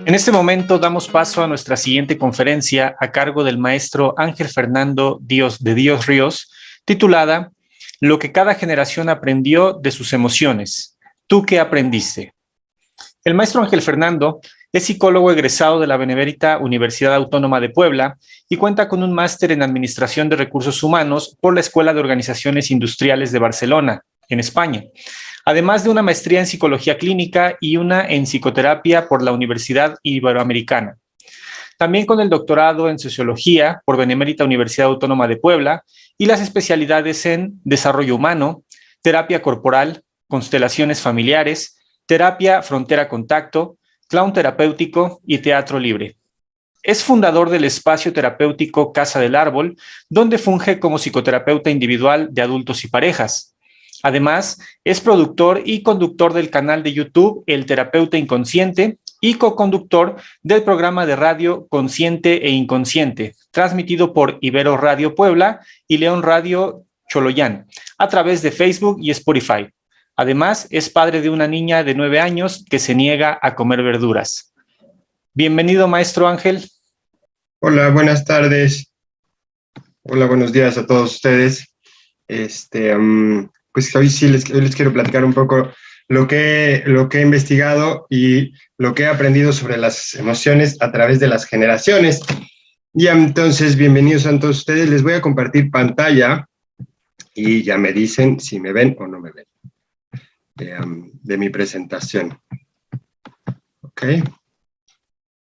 En este momento damos paso a nuestra siguiente conferencia a cargo del maestro Ángel Fernando Dios Ríos, titulada Lo que cada generación aprendió de sus emociones. ¿Tú qué aprendiste? El maestro Ángel Fernando es psicólogo egresado de la Benemérita Universidad Autónoma de Puebla y cuenta con un máster en Administración de Recursos Humanos por la Escuela de Organizaciones Industriales de Barcelona, en España, además de una maestría en Psicología Clínica y una en Psicoterapia por la Universidad Iberoamericana. También con el doctorado en Sociología por Benemérita Universidad Autónoma de Puebla y las especialidades en Desarrollo Humano, Terapia Corporal, Constelaciones Familiares, Terapia Frontera Contacto, Clown Terapéutico y Teatro Libre. Es fundador del espacio terapéutico Casa del Árbol, donde funge como psicoterapeuta individual de adultos y parejas. Además, es productor y conductor del canal de YouTube El Terapeuta Inconsciente y co-conductor del programa de radio Consciente e Inconsciente, transmitido por Ibero Radio Puebla y León Radio Choloyán, a través de Facebook y Spotify. Además, es padre de una niña de 9 años que se niega a comer verduras. Bienvenido, maestro Ángel. Hola, buenas tardes. Hola, buenos días a todos ustedes. Pues hoy les quiero platicar un poco lo que he investigado y lo que he aprendido sobre las emociones a través de las generaciones. Y entonces, bienvenidos a todos ustedes. Les voy a compartir pantalla y ya me dicen si me ven o no me ven de mi presentación. Ok.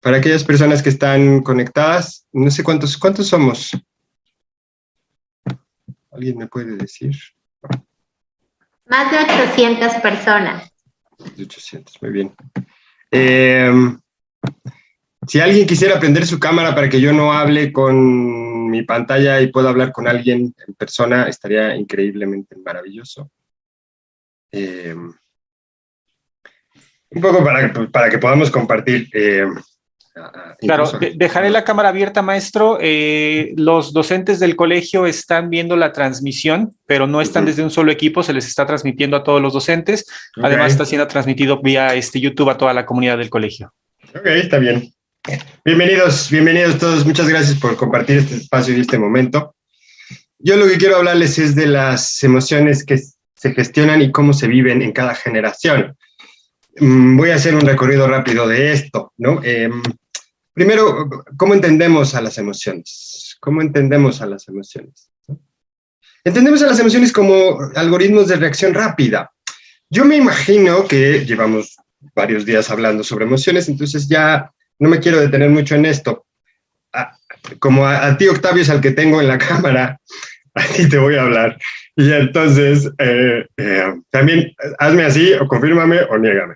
Para aquellas personas que están conectadas, no sé cuántos somos. ¿Alguien me puede decir? Más de 800 personas. De 800, muy bien. Si alguien quisiera prender su cámara para que yo no hable con mi pantalla y pueda hablar con alguien en persona, estaría increíblemente maravilloso. Un poco para que podamos compartir. Claro, dejaré la cámara abierta, maestro. Los docentes del colegio están viendo la transmisión, pero no están desde un solo equipo, se les está transmitiendo a todos los docentes. Okay. Además, está siendo transmitido vía YouTube a toda la comunidad del colegio. Ok, está bien. Bienvenidos todos. Muchas gracias por compartir este espacio y este momento. Yo lo que quiero hablarles es de las emociones que se gestionan y cómo se viven en cada generación. Voy a hacer un recorrido rápido de esto, ¿no? Primero, ¿cómo entendemos a las emociones? ¿Cómo entendemos a las emociones? Entendemos a las emociones como algoritmos de reacción rápida. Yo me imagino que llevamos varios días hablando sobre emociones, entonces ya no me quiero detener mucho en esto. Como a ti, Octavio, es al que tengo en la cámara, a ti te voy a hablar. Y entonces, también hazme así, o confírmame o niégame.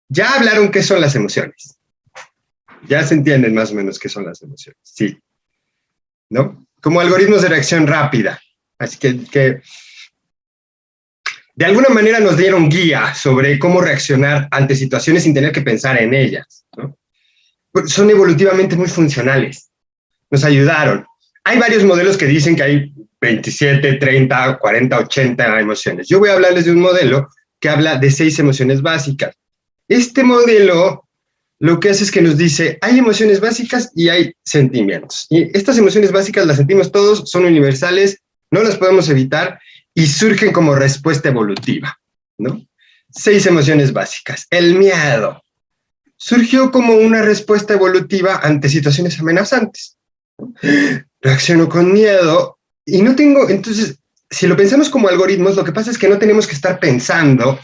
Ya hablaron qué son las emociones. Ya se entienden más o menos qué son las emociones, sí. ¿No? Como algoritmos de reacción rápida. Así que de alguna manera nos dieron guía sobre cómo reaccionar ante situaciones sin tener que pensar en ellas, ¿no? Son evolutivamente muy funcionales. Nos ayudaron. Hay varios modelos que dicen que hay 27, 30, 40, 80 emociones. Yo voy a hablarles de un modelo que habla de 6 emociones básicas. Este modelo lo que hace es que nos dice, hay emociones básicas y hay sentimientos. Y estas emociones básicas las sentimos todos, son universales, no las podemos evitar y surgen como respuesta evolutiva, ¿no? 6 emociones básicas. El miedo surgió como una respuesta evolutiva ante situaciones amenazantes. Reacciono con miedo y no tengo, entonces, si lo pensamos como algoritmos, lo que pasa es que no tenemos que estar pensando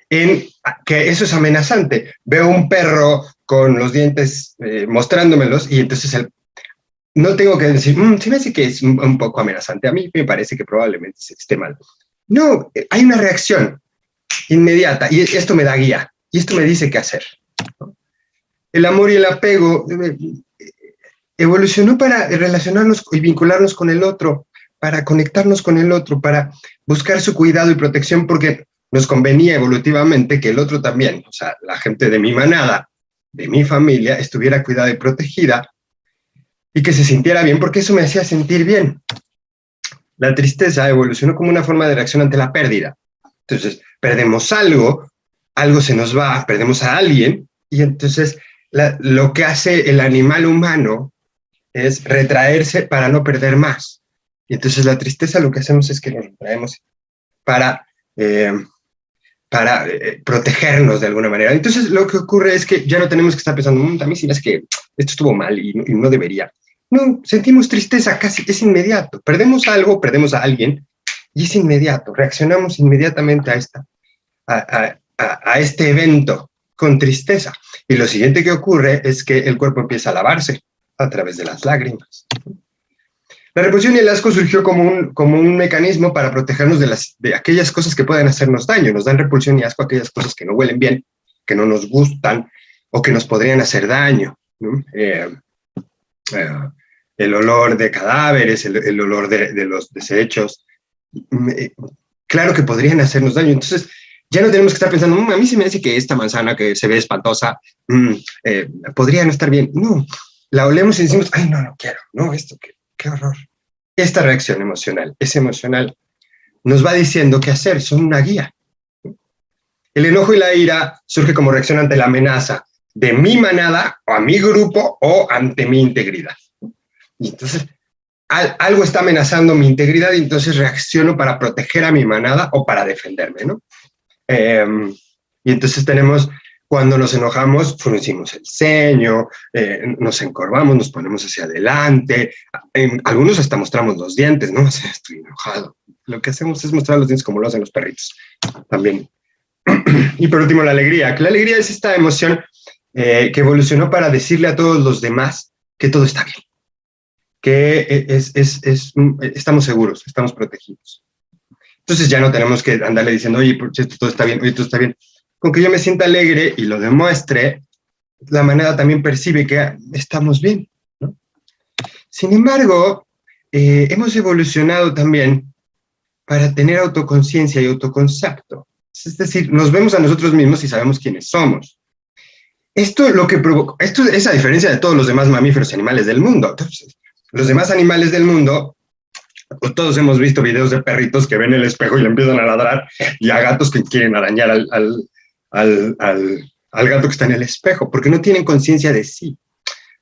en que eso es amenazante. Veo un perro con los dientes mostrándomelos y entonces no tengo que decir, se me hace que es un poco amenazante. A mí me parece que probablemente esté mal. No, hay una reacción inmediata y esto me da guía y esto me dice qué hacer, ¿no? El amor y el apego evolucionó para relacionarnos y vincularnos con el otro, para conectarnos con el otro, para buscar su cuidado y protección, porque nos convenía evolutivamente que el otro también, o sea, la gente de mi manada, de mi familia, estuviera cuidada y protegida y que se sintiera bien, porque eso me hacía sentir bien. La tristeza evolucionó como una forma de reacción ante la pérdida. Entonces, perdemos algo se nos va, perdemos a alguien, y entonces lo que hace el animal humano es retraerse para no perder más. Y entonces la tristeza lo que hacemos es que nos retraemos para protegernos de alguna manera. Entonces lo que ocurre es que ya no tenemos que estar pensando, a mí sí es que esto estuvo mal y no debería. No, sentimos tristeza, casi es inmediato. Perdemos algo, perdemos a alguien y es inmediato. Reaccionamos inmediatamente a este evento con tristeza. Y lo siguiente que ocurre es que el cuerpo empieza a lavarse a través de las lágrimas. La repulsión y el asco surgió como un mecanismo para protegernos de aquellas cosas que pueden hacernos daño. Nos dan repulsión y asco a aquellas cosas que no huelen bien, que no nos gustan o que nos podrían hacer daño, ¿no? El olor de cadáveres, el olor de los desechos, claro que podrían hacernos daño. Entonces, ya no tenemos que estar pensando, a mí se me hace que esta manzana que se ve espantosa podría no estar bien. No, la olemos y decimos, ay, no quiero, no, esto, qué horror. Esta reacción emocional, es emocional, nos va diciendo qué hacer, son una guía. El enojo y la ira surge como reacción ante la amenaza de mi manada o a mi grupo o ante mi integridad. Y entonces, algo está amenazando mi integridad y entonces reacciono para proteger a mi manada o para defenderme, ¿no? Y entonces cuando nos enojamos, fruncimos el ceño, nos encorvamos, nos ponemos hacia adelante, algunos hasta mostramos los dientes, ¿no? O sea, estoy enojado. Lo que hacemos es mostrar los dientes como lo hacen los perritos, también. Y por último, la alegría. Que la alegría es esta emoción que evolucionó para decirle a todos los demás que todo está bien, que estamos seguros, estamos protegidos. Entonces ya no tenemos que andarle diciendo, oye, esto todo está bien, oye, todo está bien. Con que yo me sienta alegre y lo demuestre, la manada también percibe que estamos bien, ¿no? Sin embargo, hemos evolucionado también para tener autoconciencia y autoconcepto. Es decir, nos vemos a nosotros mismos y sabemos quiénes somos. Esto es a diferencia de todos los demás mamíferos y animales del mundo. Entonces, los demás animales del mundo, todos hemos visto videos de perritos que ven el espejo y le empiezan a ladrar, y a gatos que quieren arañar al gato que está en el espejo, porque no tienen conciencia de sí.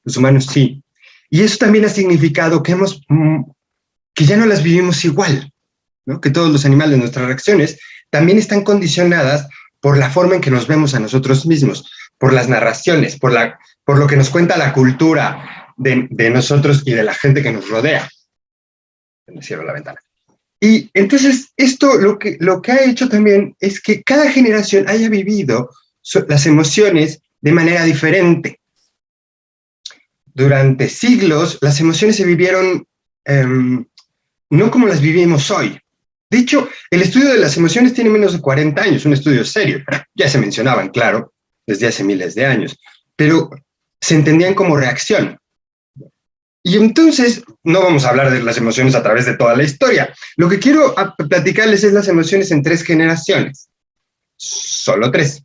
Los humanos sí. Y eso también ha significado que ya no las vivimos igual, ¿no? Que todos los animales, nuestras reacciones, también están condicionadas por la forma en que nos vemos a nosotros mismos, por las narraciones, por lo que nos cuenta la cultura de nosotros y de la gente que nos rodea. Me cierro la ventana. Y entonces esto lo que ha hecho también es que cada generación haya vivido las emociones de manera diferente. Durante siglos las emociones se vivieron no como las vivimos hoy. De hecho, el estudio de las emociones tiene menos de 40 años, un estudio serio. Ya se mencionaban, claro, desde hace miles de años, pero se entendían como reacción. Y entonces, no vamos a hablar de las emociones a través de toda la historia. Lo que quiero platicarles es las emociones en 3 generaciones. Solo 3.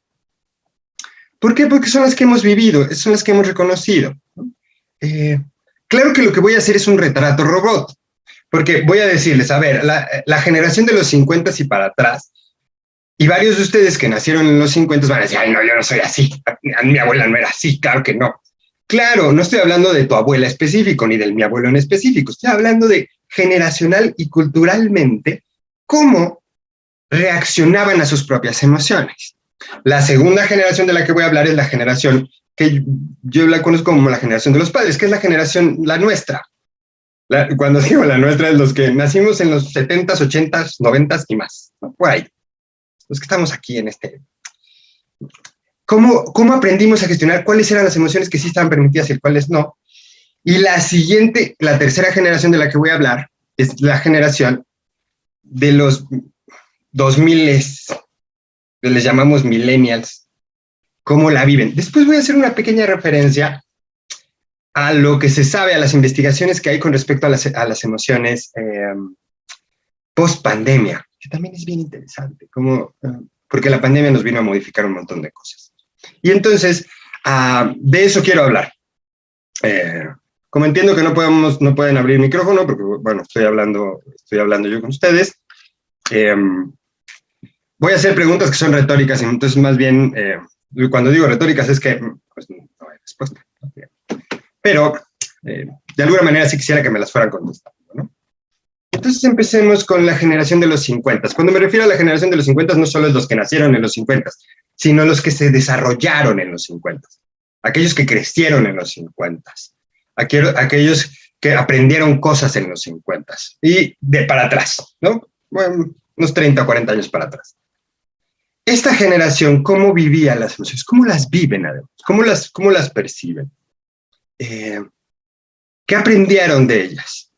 ¿Por qué? Porque son las que hemos vivido, son las que hemos reconocido. Claro que lo que voy a hacer es un retrato robot, porque voy a decirles, a ver, la generación de los 50 y para atrás, y varios de ustedes que nacieron en los 50 van a decir, ay, no, yo no soy así, mi abuela no era así, claro que no. Claro, no estoy hablando de tu abuela específico, ni de mi abuelo en específico, estoy hablando de generacional y culturalmente, cómo reaccionaban a sus propias emociones. La segunda generación de la que voy a hablar es la generación que yo la conozco como la generación de los padres, que es la generación, la nuestra. Cuando digo la nuestra, es los que nacimos en los 70s, 80s, 90s y más, ¿no? Por ahí. Los que estamos aquí en este... ¿Cómo aprendimos a gestionar cuáles eran las emociones que sí estaban permitidas y cuáles no? Y la tercera generación de la que voy a hablar, es la generación de los 2000, les llamamos millennials, cómo la viven. Después voy a hacer una pequeña referencia a lo que se sabe, a las investigaciones que hay con respecto a las emociones post-pandemia, que también es bien interesante, porque la pandemia nos vino a modificar un montón de cosas. Y entonces, de eso quiero hablar. Como entiendo que no pueden abrir el micrófono, porque, bueno, estoy hablando yo con ustedes, voy a hacer preguntas que son retóricas, y entonces más bien, cuando digo retóricas es que, pues, no, respuesta. Pero, de alguna manera sí quisiera que me las fueran contestando, ¿no? Entonces empecemos con la generación de los 50. Cuando me refiero a la generación de los 50, no solo es los que nacieron en los 50, sino los que se desarrollaron en los 50. Aquellos que crecieron en los 50. Aquellos que aprendieron cosas en los 50. Y de para atrás, ¿no? Bueno, unos 30 o 40 años para atrás. Esta generación, ¿cómo vivía las emociones? ¿Cómo las viven, además? ¿Cómo las perciben? ¿Qué aprendieron de ellas?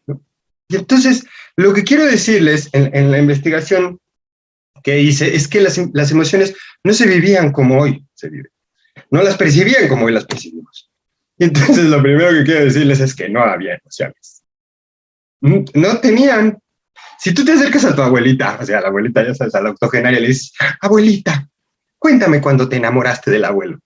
Y entonces, lo que quiero decirles en la investigación que hice es que las emociones no se vivían como hoy se viven. No las percibían como hoy las percibimos. Y entonces, lo primero que quiero decirles es que no había emociones. No tenían. Si tú te acercas a tu abuelita, o sea, a la abuelita, ya sabes, a la octogenaria, le dices, abuelita, cuéntame cuándo te enamoraste del abuelo.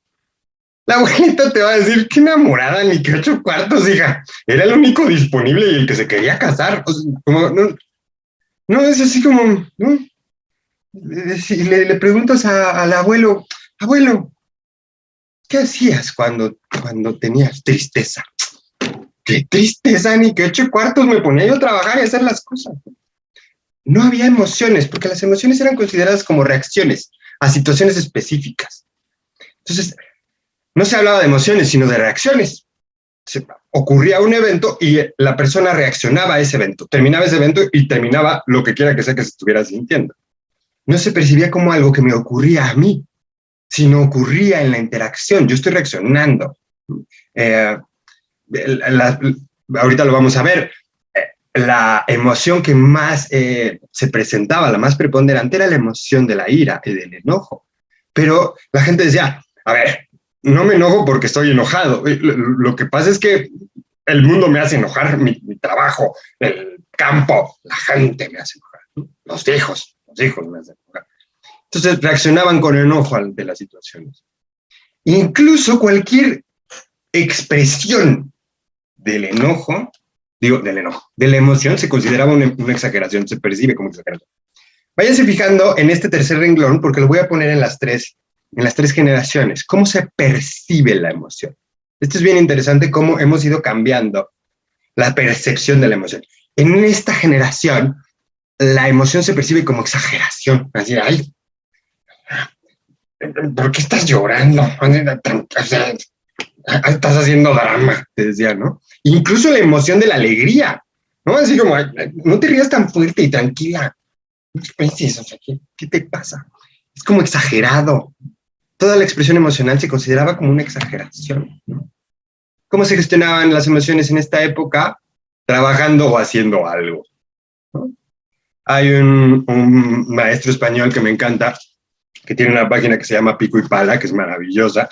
La abuelita te va a decir, qué enamorada, ni qué 8 cuartos, hija. Era el único disponible y el que se quería casar. O sea, como, no, es así como, ¿no? Le preguntas al abuelo, abuelo, ¿qué hacías cuando tenías tristeza? ¿Qué tristeza, ni qué 8 cuartos? Me ponía yo a trabajar y a hacer las cosas. No había emociones, porque las emociones eran consideradas como reacciones a situaciones específicas. Entonces, no se hablaba de emociones, sino de reacciones. Ocurría un evento y la persona reaccionaba a ese evento. Terminaba ese evento y terminaba lo que quiera que sea que se estuviera sintiendo. No se percibía como algo que me ocurría a mí, sino ocurría en la interacción. Yo estoy reaccionando. Ahorita lo vamos a ver. La emoción que más se presentaba, la más preponderante, era la emoción de la ira y del enojo. Pero la gente decía, a ver, no me enojo porque estoy enojado. Lo que pasa es que el mundo me hace enojar, mi trabajo, el campo, la gente me hace enojar, ¿no? Los hijos me hacen enojar. Entonces reaccionaban con enojo ante las situaciones. Incluso cualquier expresión del enojo, de la emoción, se consideraba una exageración, se percibe como exageración. Váyanse fijando en este tercer renglón, porque lo voy a poner en las tres generaciones. ¿Cómo se percibe la emoción? Esto es bien interesante, cómo hemos ido cambiando la percepción de la emoción. En esta generación, la emoción se percibe como exageración. Así, ay, ¿por qué estás llorando? O sea, estás haciendo drama, te decía, ¿no? Incluso la emoción de la alegría, ¿no? Así como, no te rías tan fuerte y tranquila. No pienses, o sea, ¿qué te pasa? Es como exagerado. Toda la expresión emocional se consideraba como una exageración, ¿no? ¿Cómo se gestionaban las emociones en esta época? Trabajando o haciendo algo, ¿no? Hay un maestro español que me encanta, que tiene una página que se llama Pico y Pala, que es maravillosa,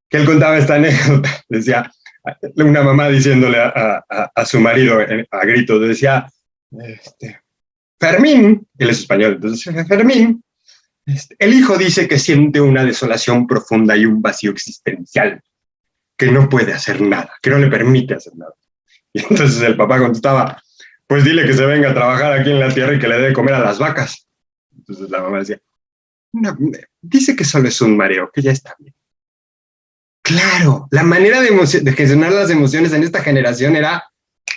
que él contaba esta anécdota. Decía, una mamá diciéndole a su marido a gritos, decía, Fermín, él es español, entonces, Fermín, el hijo dice que siente una desolación profunda y un vacío existencial, que no puede hacer nada, que no le permite hacer nada. Y entonces el papá contestaba, pues dile que se venga a trabajar aquí en la tierra y que le dé de comer a las vacas. Entonces la mamá decía, no, dice que solo es un mareo, que ya está bien. Claro, la manera de gestionar las emociones en esta generación era,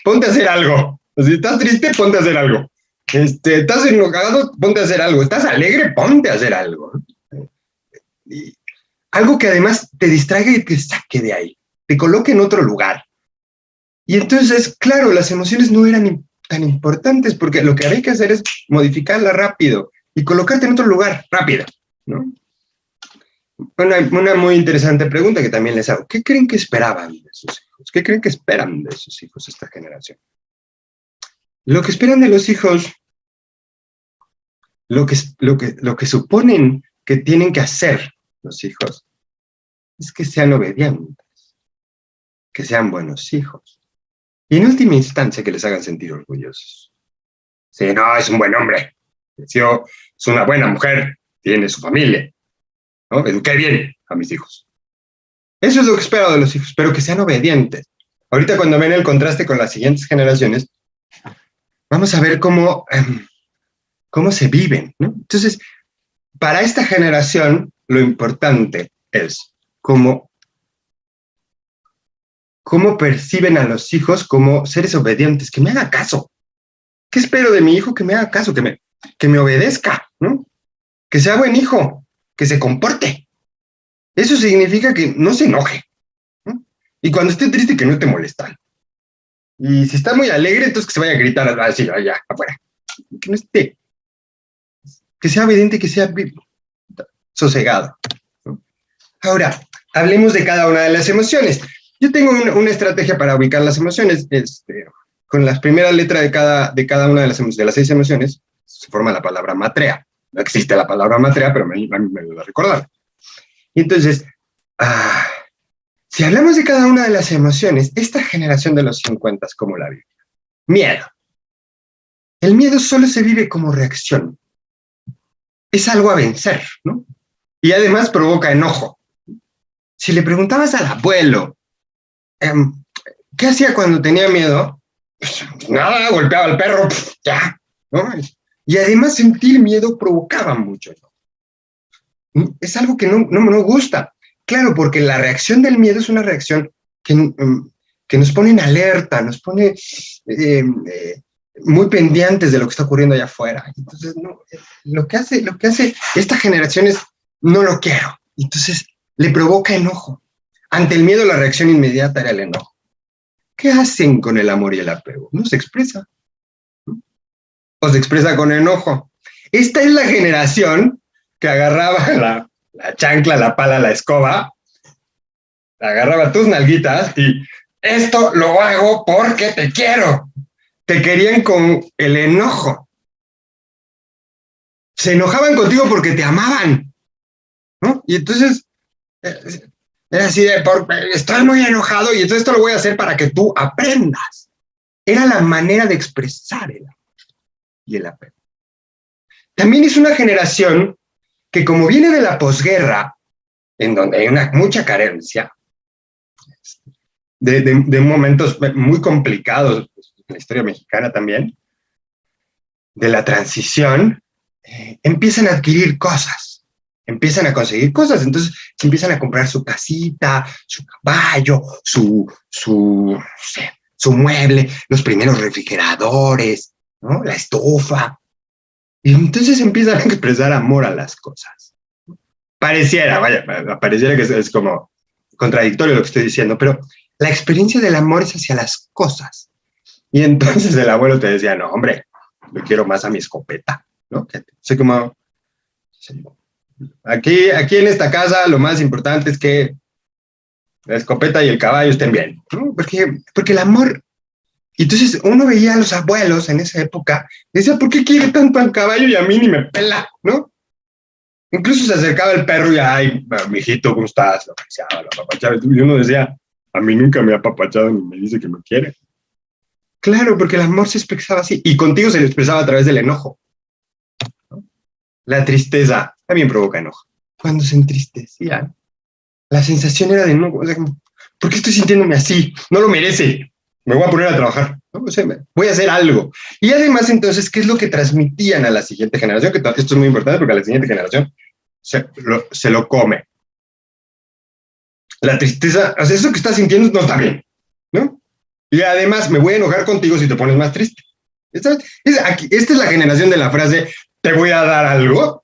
ponte a hacer algo. Si estás triste, ponte a hacer algo. Estás enojado, ponte a hacer algo. Estás alegre, ponte a hacer algo. Y algo que además te distraiga y te saque de ahí, te coloque en otro lugar. Y entonces, claro, las emociones no eran tan importantes porque lo que había que hacer es modificarla rápido y colocarte en otro lugar rápido, ¿no? Una muy interesante pregunta que también les hago. ¿Qué creen que esperaban de sus hijos? ¿Qué creen que esperan de sus hijos esta generación? Lo que esperan de los hijos, lo que suponen que tienen que hacer los hijos, es que sean obedientes, que sean buenos hijos. Y en última instancia, que les hagan sentir orgullosos. Sí, no, es un buen hombre. Es una buena mujer, tiene su familia, ¿no? Eduqué bien a mis hijos. Eso es lo que espero de los hijos, pero que sean obedientes. Ahorita cuando ven el contraste con las siguientes generaciones, vamos a ver cómo se viven, ¿no? Entonces, para esta generación, lo importante es cómo cómo perciben a los hijos como seres obedientes, que me haga caso. ¿Qué espero de mi hijo? Que me haga caso, que me obedezca, ¿no? Que sea buen hijo, que se comporte. Eso significa que no se enoje, ¿no? Y cuando esté triste, que no te moleste. Y si está muy alegre, entonces que se vaya a gritar así, allá, afuera. Que no esté. Que sea obediente, que sea sosegado, ¿no? Ahora, hablemos de cada una de las emociones. Yo tengo una estrategia para ubicar las emociones. Con la primera letra de cada una de las 6 emociones se forma la palabra matrea. No existe la palabra matrea, pero me lo recordaron. Y entonces, si hablamos de cada una de las emociones, esta generación de los 50, ¿cómo la vive? Miedo. El miedo solo se vive como reacción. Es algo a vencer, ¿no? Y además provoca enojo. Si le preguntabas al abuelo, ¿qué hacía cuando tenía miedo? Pues, nada, golpeaba al perro, ya, ¿no? Y además sentir miedo provocaba mucho enojo. Es algo que no me gusta. Claro, porque la reacción del miedo es una reacción que nos pone en alerta, nos pone muy pendientes de lo que está ocurriendo allá afuera. Entonces, no, lo que hace esta generación es, no lo quiero. Entonces, le provoca enojo. Ante el miedo, la reacción inmediata era el enojo. ¿Qué hacen con el amor y el apego? No se expresa. O se expresa con enojo. Esta es la generación que agarraba la chancla, la pala, la escoba, agarraba tus nalguitas y esto lo hago porque te quiero. Te querían con el enojo. Se enojaban contigo porque te amaban, ¿no? Y entonces era así de, estoy muy enojado y entonces esto lo voy a hacer para que tú aprendas. Era la manera de expresar el amor y el apego. También es una generación que, como viene de la posguerra, en donde hay mucha carencia, de momentos muy complicados en la historia mexicana también, de la transición, empiezan a adquirir cosas, empiezan a conseguir cosas, entonces se empiezan a comprar su casita, su caballo, su mueble, los primeros refrigeradores, ¿no? La estufa, y entonces empiezan a expresar amor a las cosas. Pareciera que es como contradictorio lo que estoy diciendo, pero la experiencia del amor es hacia las cosas. Y entonces el abuelo te decía, no, hombre, yo quiero más a mi escopeta, ¿no? Sé como, aquí en esta casa lo más importante es que la escopeta y el caballo estén bien, ¿no? Porque el amor... Y entonces uno veía a los abuelos en esa época, y decía, ¿por qué quiere tanto al caballo y a mí ni me pela, ¿no? Incluso se acercaba el perro y, ay, mijito, ¿cómo estás? Lo acariciaba, lo apapachaba. Y uno decía, a mí nunca me ha apapachado ni me dice que me quiere. Claro, porque el amor se expresaba así. Y contigo se le expresaba a través del enojo, ¿no? La tristeza también provoca enojo. Cuando se entristecían, la sensación era de enojo. O sea, ¿por qué estoy sintiéndome así? No lo merece. Me voy a poner a trabajar, ¿no? O sea, voy a hacer algo. Y además, entonces, ¿qué es lo que transmitían a la siguiente generación? Que esto es muy importante porque a la siguiente generación se lo come. La tristeza, o sea, eso que estás sintiendo no está bien, ¿no? Y además, me voy a enojar contigo si te pones más triste. Esta es la generación de la frase, te voy a dar algo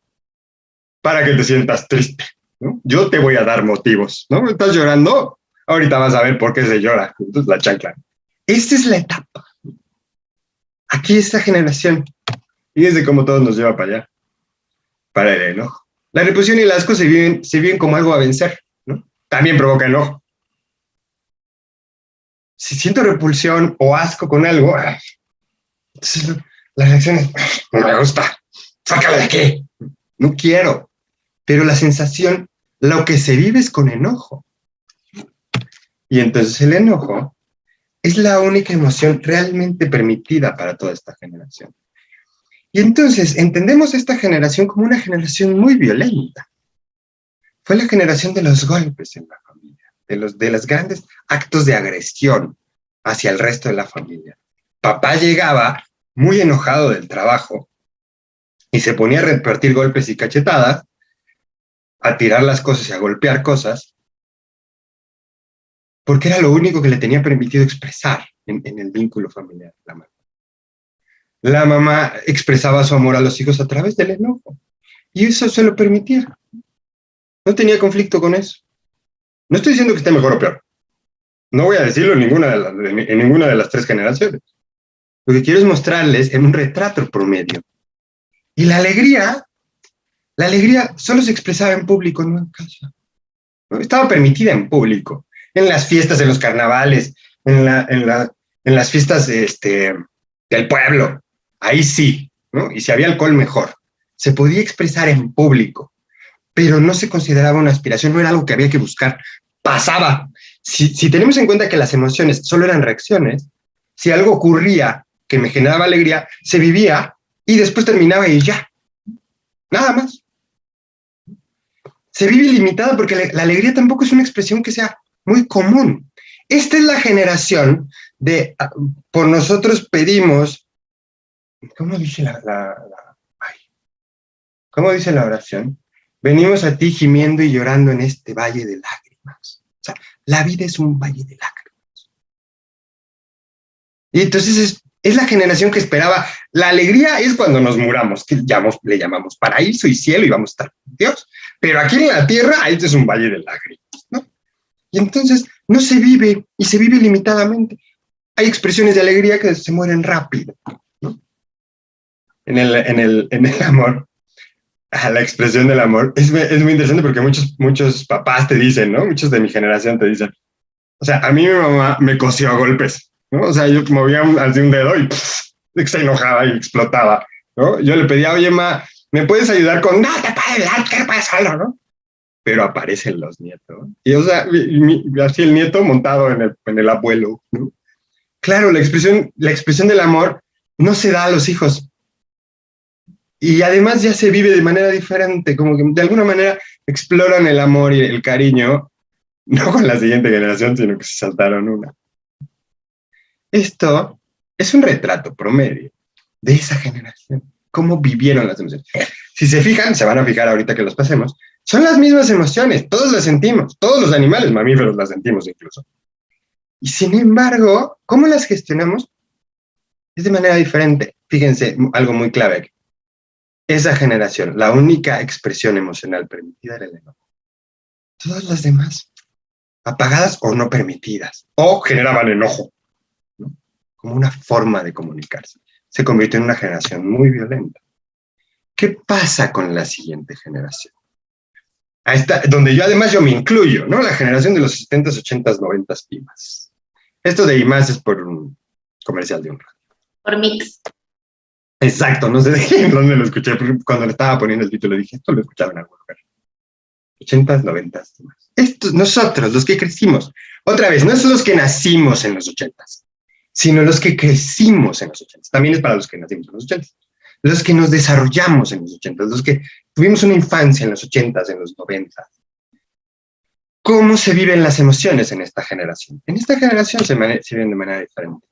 para que te sientas triste, ¿no? Yo te voy a dar motivos, ¿no? ¿Estás llorando? Ahorita vas a ver por qué se llora. Entonces, la chancla. Esta es la etapa. Aquí esta generación. Fíjense cómo todo nos lleva para allá. Para el enojo. La repulsión y el asco se viven como algo a vencer, ¿no? También provoca enojo. Si siento repulsión o asco con algo, entonces la reacción es, no me gusta, sácala de aquí. No quiero. Pero la sensación, lo que se vive es con enojo. Y entonces el enojo es la única emoción realmente permitida para toda esta generación. Y entonces entendemos esta generación como una generación muy violenta. Fue la generación de los golpes en la familia, de los grandes actos de agresión hacia el resto de la familia. Papá llegaba muy enojado del trabajo y se ponía a repartir golpes y cachetadas, a tirar las cosas y a golpear cosas, porque era lo único que le tenía permitido expresar en el vínculo familiar. La mamá expresaba su amor a los hijos a través del enojo, y eso se lo permitía. No tenía conflicto con eso. No estoy diciendo que esté mejor o peor. No voy a decirlo en ninguna de las tres generaciones. Lo que quiero es mostrarles en un retrato promedio. Y la alegría solo se expresaba en público, no en casa. ¿No? Estaba permitida en público, en las fiestas, en los carnavales, en las fiestas del pueblo. Ahí sí, ¿no? Y si había alcohol, mejor. Se podía expresar en público, pero no se consideraba una aspiración, no era algo que había que buscar. Pasaba. Si tenemos en cuenta que las emociones solo eran reacciones, si algo ocurría que me generaba alegría, se vivía y después terminaba y ya. Nada más. Se vive limitada porque la alegría tampoco es una expresión que sea muy común. Esta es la generación de, por nosotros pedimos, ¿cómo dice ¿cómo dice la oración? Venimos a ti gimiendo y llorando en este valle de lágrimas. O sea, la vida es un valle de lágrimas. Y entonces es la generación que esperaba. La alegría es cuando nos muramos, que le llamamos paraíso y cielo y vamos a estar con Dios. Pero aquí en la tierra, este es un valle de lágrimas, ¿no? Y entonces no se vive, y se vive limitadamente. Hay expresiones de alegría que se mueren rápido, ¿no? En el amor, la expresión del amor es muy interesante porque muchos papás te dicen, ¿no? Muchos de mi generación te dicen, o sea, a mí mi mamá me cosió a golpes, ¿no? O sea, yo movía así un dedo y se enojaba y explotaba, ¿no? Yo le pedía, oye, ma, ¿me puedes ayudar con, no, te puedes ayudar, que puedes solo, ¿no? Pero aparecen los nietos. Y, o sea, así el nieto montado en el abuelo, ¿no? Claro, la expresión del amor no se da a los hijos. Y además ya se vive de manera diferente, como que de alguna manera exploran el amor y el cariño, no con la siguiente generación, sino que se saltaron una. Esto es un retrato promedio de esa generación, cómo vivieron las emociones. Si se fijan, se van a fijar ahorita que los pasemos, son las mismas emociones, todos las sentimos, todos los animales mamíferos las sentimos incluso. Y sin embargo, ¿cómo las gestionamos? Es de manera diferente. Fíjense, algo muy clave aquí. Esa generación, la única expresión emocional permitida era el enojo. Todas las demás, apagadas o no permitidas, o generaban enojo, ¿no? Como una forma de comunicarse. Se convirtió en una generación muy violenta. ¿Qué pasa con la siguiente generación? Donde yo me incluyo, ¿no? La generación de los 70s, 80s, 90s y más. Esto de y más es por un comercial de un radio. Por Mix. Exacto, no sé de dónde lo escuché, cuando le estaba poniendo el título dije, esto lo escuchaba en algún lugar. 80s, 90s y más. Estos, nosotros, los que crecimos. Otra vez, no es los que nacimos en los 80s, sino los que crecimos en los 80s. También es para los que nacimos en los 80s. Los que nos desarrollamos en los 80s, los que tuvimos una infancia en los 80s, en los 90s. ¿Cómo se viven las emociones en esta generación? En esta generación se viven de manera diferente.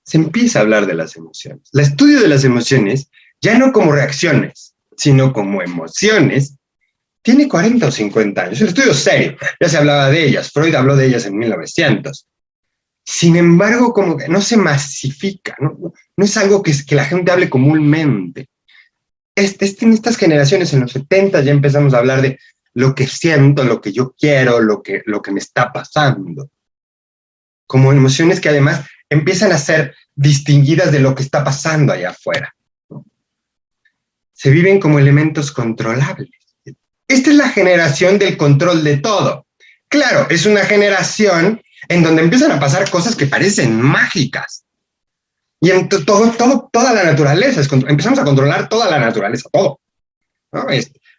Se empieza a hablar de las emociones. El estudio de las emociones, ya no como reacciones, sino como emociones, tiene 40 o 50 años. El estudio serio, ya se hablaba de ellas. Freud habló de ellas en 1900. Sin embargo, como que no se masifica, no es algo que la gente hable comúnmente. En estas generaciones, en los 70, ya empezamos a hablar de lo que siento, lo que yo quiero, lo que me está pasando. Como emociones que además empiezan a ser distinguidas de lo que está pasando allá afuera, ¿no? Se viven como elementos controlables. Esta es la generación del control de todo. Claro, es una generación en donde empiezan a pasar cosas que parecen mágicas. Y en toda la naturaleza, empezamos a controlar toda la naturaleza, todo, ¿no?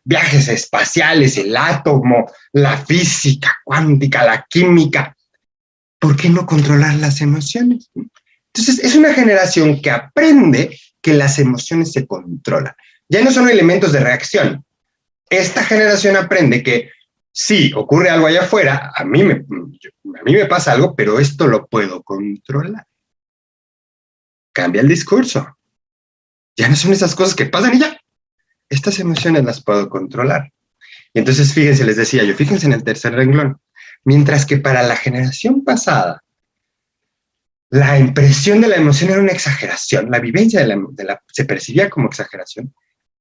Viajes espaciales, el átomo, la física cuántica, la química. ¿Por qué no controlar las emociones? Entonces, es una generación que aprende que las emociones se controlan. Ya no son elementos de reacción. Esta generación aprende que sí, ocurre algo allá afuera, a mí me pasa algo, pero esto lo puedo controlar. Cambia el discurso. Ya no son esas cosas que pasan y ya. Estas emociones las puedo controlar. Y entonces, fíjense, les decía yo, fíjense en el tercer renglón. Mientras que para la generación pasada, la impresión de la emoción era una exageración, la vivencia se percibía como exageración.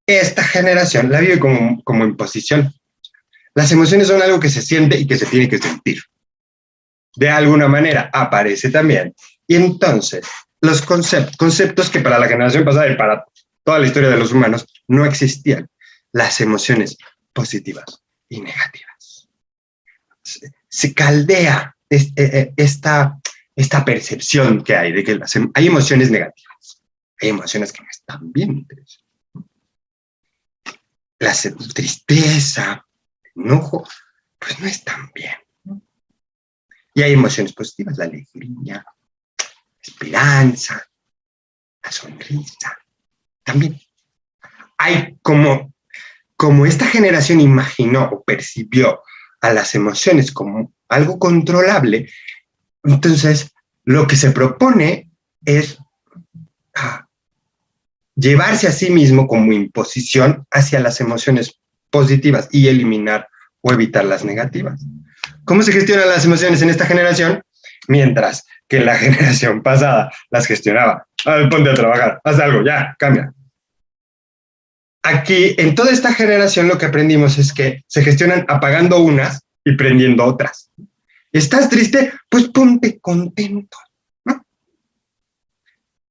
Esta generación la vive como imposición. Las emociones son algo que se siente y que se tiene que sentir. De alguna manera aparece también. Y entonces, los conceptos que para la generación pasada y para toda la historia de los humanos no existían. Las emociones positivas y negativas. Se caldea esta percepción que hay de que hay emociones negativas. Hay emociones que no están bien. La tristeza, enojo, pues no están bien. Y hay emociones positivas, la alegría, la esperanza, la sonrisa, también. Hay como esta generación imaginó o percibió a las emociones como algo controlable, entonces lo que se propone es llevarse a sí mismo como imposición hacia las emociones positivas y eliminar o evitar las negativas. ¿Cómo se gestionan las emociones en esta generación? Mientras que en la generación pasada las gestionaba. Ponte a trabajar, haz algo, ya, cambia. Aquí, en toda esta generación, lo que aprendimos es que se gestionan apagando unas y prendiendo otras. ¿Estás triste? Pues ponte contento, ¿no?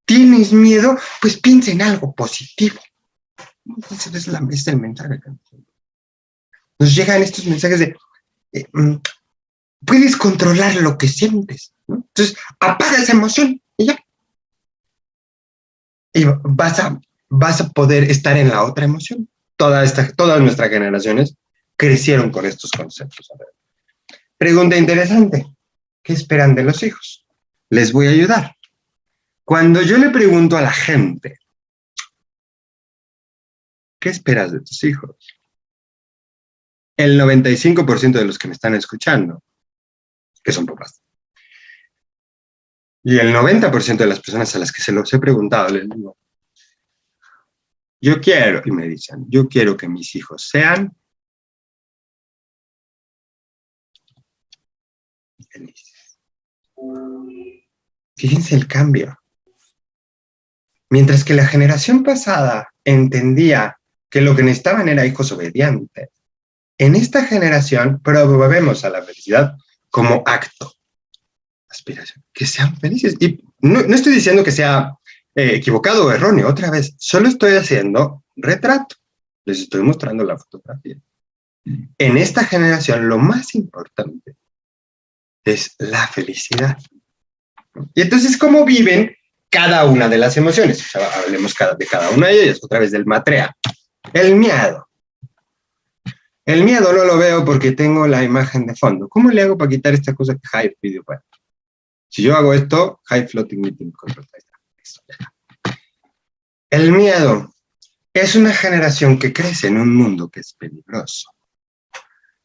¿Tienes miedo? Pues piensa en algo positivo. Ese es el mensaje. Nos llegan estos mensajes de puedes controlar lo que sientes, ¿no? Entonces, apaga esa emoción y ya. Y vas a poder estar en la otra emoción. Todas nuestras generaciones crecieron con estos conceptos. Pregunta interesante. ¿Qué esperan de los hijos? Les voy a ayudar. Cuando yo le pregunto a la gente, ¿qué esperas de tus hijos? El 95% de los que me están escuchando, que son papás, y el 90% de las personas a las que se los he preguntado, les digo, yo quiero, y me dicen, yo quiero que mis hijos sean felices. Fíjense el cambio. Mientras que la generación pasada entendía que lo que necesitaban era hijos obedientes, en esta generación promovemos a la felicidad como acto, aspiración, que sean felices. Y no estoy diciendo que sea equivocado o erróneo, otra vez, solo estoy haciendo retrato, les estoy mostrando la fotografía. En esta generación lo más importante es la felicidad. Y entonces, ¿cómo viven cada una de las emociones? O sea, hablemos de cada una de ellas, otra vez del Matrea. El miedo. El miedo no lo veo porque tengo la imagen de fondo. ¿Cómo le hago para quitar esta cosa que Hyde pidió para? Si yo hago esto, Hyde Floating Meeting Control. El miedo es una generación que crece en un mundo que es peligroso.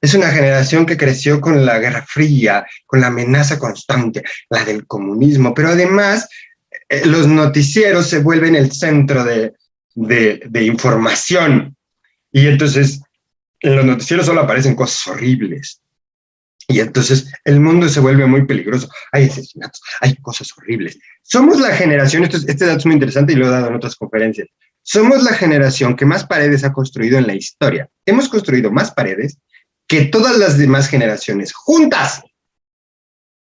Es una generación que creció con la Guerra Fría, con la amenaza constante, la del comunismo, pero además los noticieros se vuelven el centro de información. Y entonces en los noticieros solo aparecen cosas horribles. Y entonces el mundo se vuelve muy peligroso. Hay asesinatos, hay cosas horribles. Somos la generación, este dato es muy interesante y lo he dado en otras conferencias, somos la generación que más paredes ha construido en la historia. Hemos construido más paredes que todas las demás generaciones, juntas,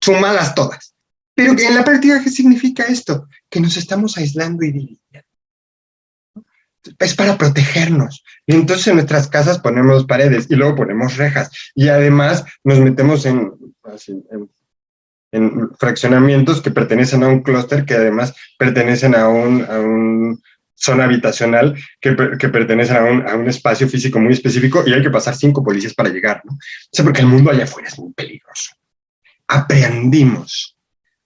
sumadas todas. Pero en la práctica, ¿qué significa esto? Que nos estamos aislando y dividiendo. Es para protegernos. Y entonces en nuestras casas ponemos paredes y luego ponemos rejas. Y además nos metemos en fraccionamientos que pertenecen a un clúster, que además pertenecen a un zona habitacional, que pertenecen a un espacio físico muy específico, y hay que pasar 5 policías para llegar, ¿no? O sea, porque el mundo allá afuera es muy peligroso. Aprendimos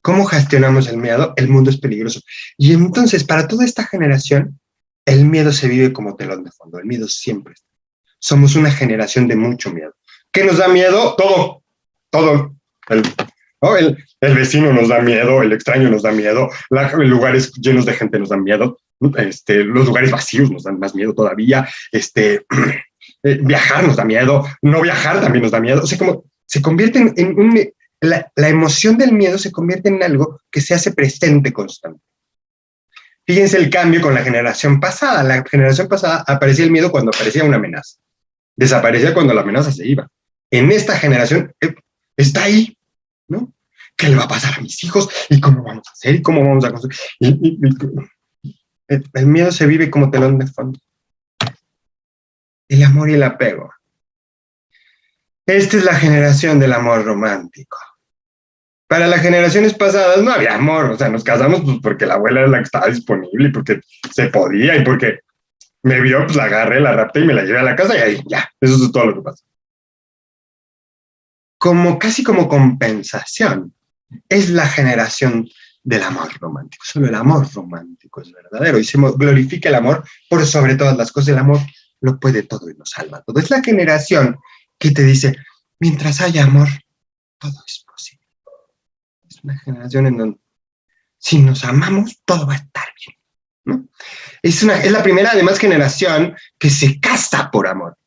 cómo gestionamos el miedo, el mundo es peligroso. Y entonces, para toda esta generación, el miedo se vive como telón de fondo. El miedo siempre está. Somos una generación de mucho miedo. ¿Qué nos da miedo? Todo. Todo. El vecino nos da miedo, el extraño nos da miedo, lugares llenos de gente nos dan miedo, los lugares vacíos nos dan más miedo todavía, viajar nos da miedo, no viajar también nos da miedo. O sea, como se convierte la emoción del miedo se convierte en algo que se hace presente constante. Fíjense el cambio con la generación pasada. La generación pasada aparecía el miedo cuando aparecía una amenaza. Desaparecía cuando la amenaza se iba. En esta generación está ahí, ¿no? ¿Qué le va a pasar a mis hijos? ¿Y cómo vamos a hacer? ¿Y cómo vamos a construir? El miedo se vive como telón de fondo. El amor y el apego. Esta es la generación del amor romántico. Para las generaciones pasadas no había amor, o sea, nos casamos pues, porque la abuela era la que estaba disponible y porque se podía y porque me vio, pues la agarré, la rapté y me la llevé a la casa y ahí, ya, eso es todo lo que pasa. Casi como compensación, es la generación del amor romántico. Solo el amor romántico es verdadero y se glorifica el amor por sobre todas las cosas. El amor lo puede todo y lo salva todo. Es la generación que te dice, mientras haya amor, todo es posible. Es una generación en donde si nos amamos, todo va a estar bien, ¿no? Es la primera, además, generación que se casa por amor.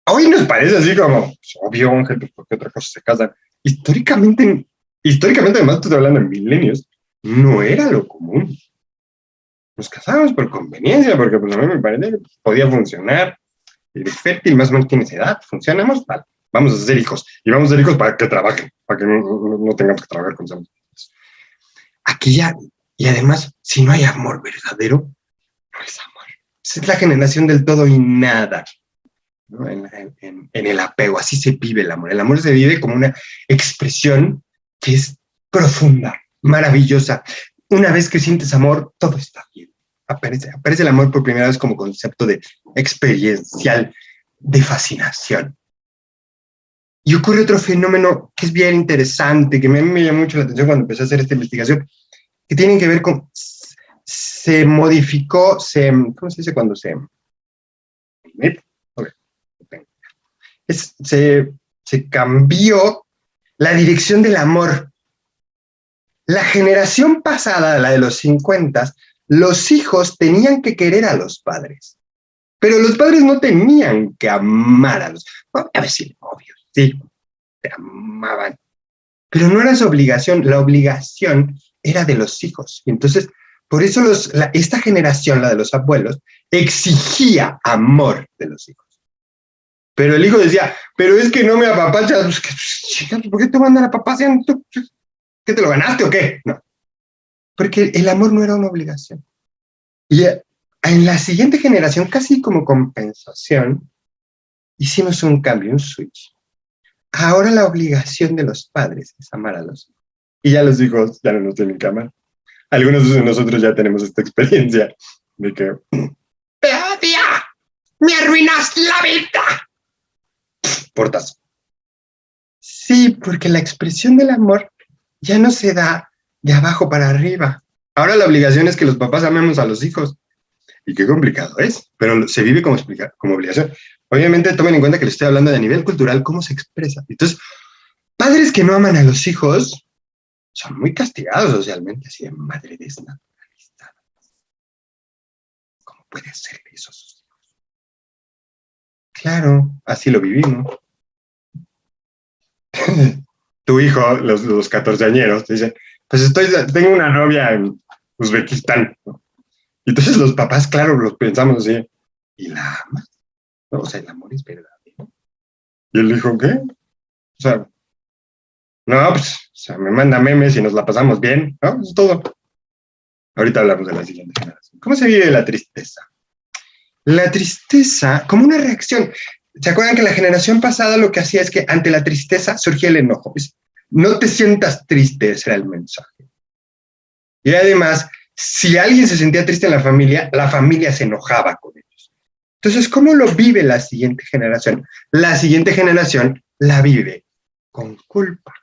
Hoy nos parece así como, pues, obvio, Ángel, ¿por qué otra cosa se casan? Históricamente, además, estoy hablando en milenios, no era lo común. Nos casábamos por conveniencia, porque pues, a mí me parece que podía funcionar. Eres fértil, más o menos tienes edad, funcionamos, vale, vamos a hacer hijos. Y vamos a hacer hijos para que trabajen, para que no tengamos que trabajar con nosotros. Aquí ya, y además, si no hay amor verdadero, no es amor. Es la generación del todo y nada, ¿no? En el apego, así se vive el amor. El amor se vive como una expresión que es profunda, maravillosa. Una vez que sientes amor, todo está bien. Aparece el amor por primera vez como concepto de experiencial, de fascinación. Y ocurre otro fenómeno que es bien interesante, que a mí me llamó mucho la atención cuando empecé a hacer esta investigación, que tiene que ver con, se modificó, ¿cómo se dice cuando se? Se cambió la dirección del amor. La generación pasada, la de los 50, los hijos tenían que querer a los padres, pero los padres no tenían que amar a los, a ver si obvio, sí, te amaban, pero no era su obligación, la obligación era de los hijos. Y entonces, por eso esta generación, la de los abuelos, exigía amor de los hijos. Pero el hijo decía, pero es que no me apapachas, ¿por qué te mandan a papachar? ¿Qué te lo ganaste o qué? No, porque el amor no era una obligación. Y en la siguiente generación, casi como compensación, hicimos un cambio, un switch. Ahora la obligación de los padres es amar a los hijos. Y ya los hijos ya no nos tienen que amar. Algunos de nosotros ya tenemos esta experiencia de que ¡te odio! ¡Me arruinas la vida! Portazo. Sí, porque la expresión del amor ya no se da de abajo para arriba. Ahora la obligación es que los papás amemos a los hijos. Y qué complicado es, pero se vive como obligación. Obviamente tomen en cuenta que les estoy hablando de a nivel cultural, cómo se expresa. Entonces, padres que no aman a los hijos son muy castigados socialmente, así de madre desnaturalizada. ¿Cómo puede ser eso sus hijos? Claro, así lo vivimos. Tu hijo, los 14añeros, te dicen, pues tengo una novia en Uzbekistán, ¿no? Y entonces los papás, claro, los pensamos así, ¿y la amas? ¿No? O sea, el amor es verdadero. Y él dijo, ¿qué? O sea, no, pues, o sea, me manda memes y nos la pasamos bien, ¿no? Eso es todo. Ahorita hablamos de la siguiente generación. ¿Cómo se vive la tristeza? La tristeza, como una reacción. ¿Se acuerdan que la generación pasada lo que hacía es que ante la tristeza surgía el enojo? Pues, no te sientas triste, ese era el mensaje. Y además, si alguien se sentía triste en la familia se enojaba con ellos. Entonces, ¿cómo lo vive la siguiente generación? La siguiente generación la vive con culpa.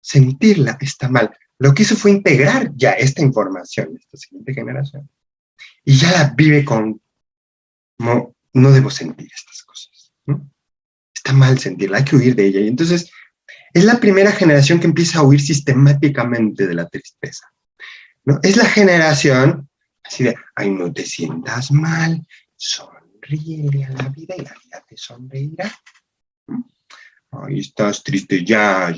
Sentirla está mal. Lo que hizo fue integrar ya esta información de esta siguiente generación. Y ya la vive con, no debo sentir estas cosas, ¿no? Está mal sentirla, hay que huir de ella. Y entonces, es la primera generación que empieza a huir sistemáticamente de la tristeza, ¿no? Es la generación así de, ay, no te sientas mal, sonríele a la vida y la vida te sonreirá. Ay, estás triste, ya.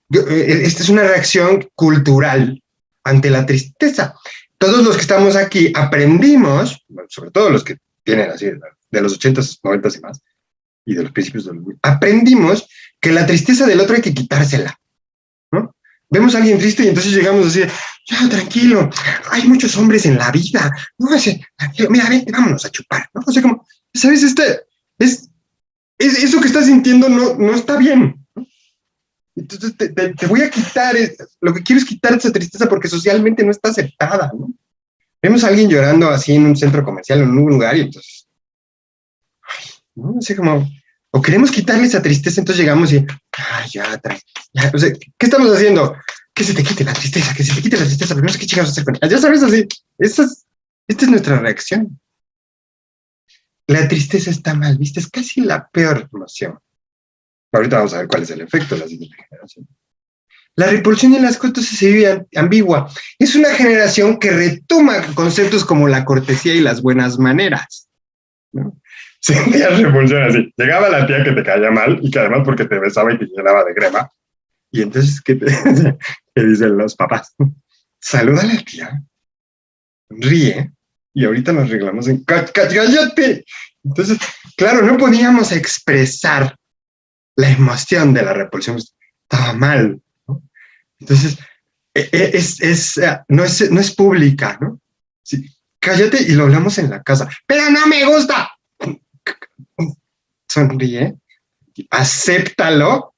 Esta es una reacción cultural ante la tristeza. Todos los que estamos aquí aprendimos, sobre todo los que tienen así, de los 80s, 90s y más, y de los principios del mundo, aprendimos que la tristeza del otro hay que quitársela, ¿no? Vemos a alguien triste y entonces llegamos así, ya, tranquilo, hay muchos hombres en la vida, no, así, tranquilo, mira, vente, vámonos a chupar, ¿no? O sea, como, ¿sabes? Eso que estás sintiendo no está bien, ¿no? Entonces te voy a quitar, lo que quiero es quitar esa tristeza porque socialmente no está aceptada, ¿no? Vemos a alguien llorando así en un centro comercial, en un lugar, y entonces, ¿no? Así como, o queremos quitarle esa tristeza, entonces llegamos y, ya, o sea, ¿qué estamos haciendo? Que se te quite la tristeza, pero no sé qué chingados hacer con ella. Ya sabes, así, esta es nuestra reacción. La tristeza está mal vista, es casi la peor emoción. Ahorita vamos a ver cuál es el efecto de la siguiente generación. La repulsión en las cosas se vive ambigua. Es una generación que retoma conceptos como la cortesía y las buenas maneras, ¿no? Sentías repulsión así. Llegaba la tía que te caía mal y que además porque te besaba y te llenaba de crema. Y entonces, ¿qué dicen los papás? Saluda a la tía, ríe y ahorita nos arreglamos en cállate. Entonces, claro, no podíamos expresar la emoción de la repulsión. Estaba mal, ¿no? Entonces, no es pública, ¿no? Sí, cállate y lo hablamos en la casa. Pero no me gusta. Sonríe, acéptalo,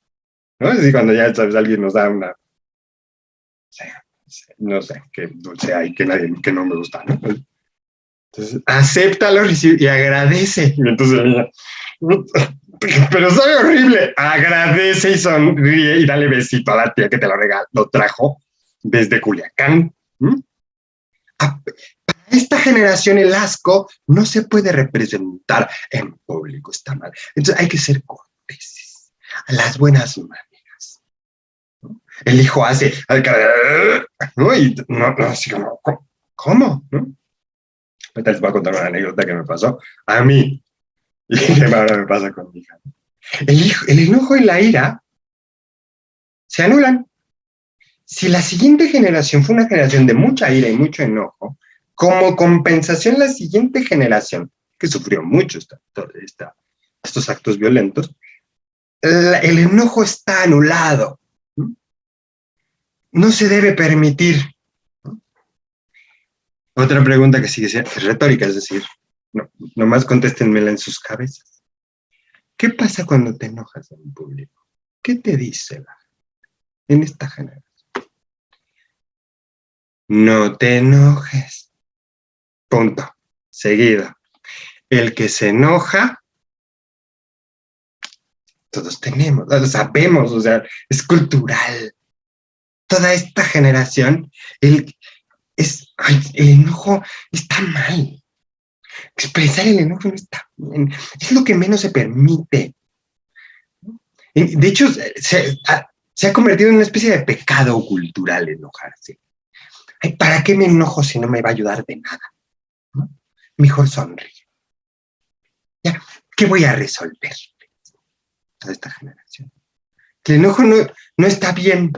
¿no? Es decir, cuando ya sabes, alguien nos da una, no sé, qué dulce hay que no me gusta, ¿no? Entonces, acéptalo y agradece. Y entonces ella, pero sabe horrible. Agradece y sonríe y dale besito a la tía que te lo trajo desde Culiacán. Para esta generación el asco no se puede representar en público, está mal. Entonces hay que ser corteses, a las buenas maneras, ¿no? El hijo hace, ¿no? Y no, así como, ¿cómo? ¿No? Ahorita les voy a contar una anécdota que me pasó a mí y que ahora me pasa con mi hija. El enojo y la ira se anulan. Si la siguiente generación fue una generación de mucha ira y mucho enojo, como compensación la siguiente generación, que sufrió mucho estos actos violentos, el enojo está anulado. No se debe permitir. Otra pregunta que sigue siendo retórica, es decir, nomás contéstenmela en sus cabezas. ¿Qué pasa cuando te enojas en público? ¿Qué te dice la gente en esta generación? No te enojes. Punto. Seguido. El que se enoja, todos tenemos, lo sabemos, o sea, es cultural. Toda esta generación, el enojo está mal. Expresar el enojo no está bien. Es lo que menos se permite. De hecho, se ha convertido en una especie de pecado cultural enojarse. Ay, ¿para qué me enojo si no me va a ayudar de nada? ¿No? Mejor sonríe. Ya, ¿qué voy a resolver? Toda esta generación. El enojo no está bien.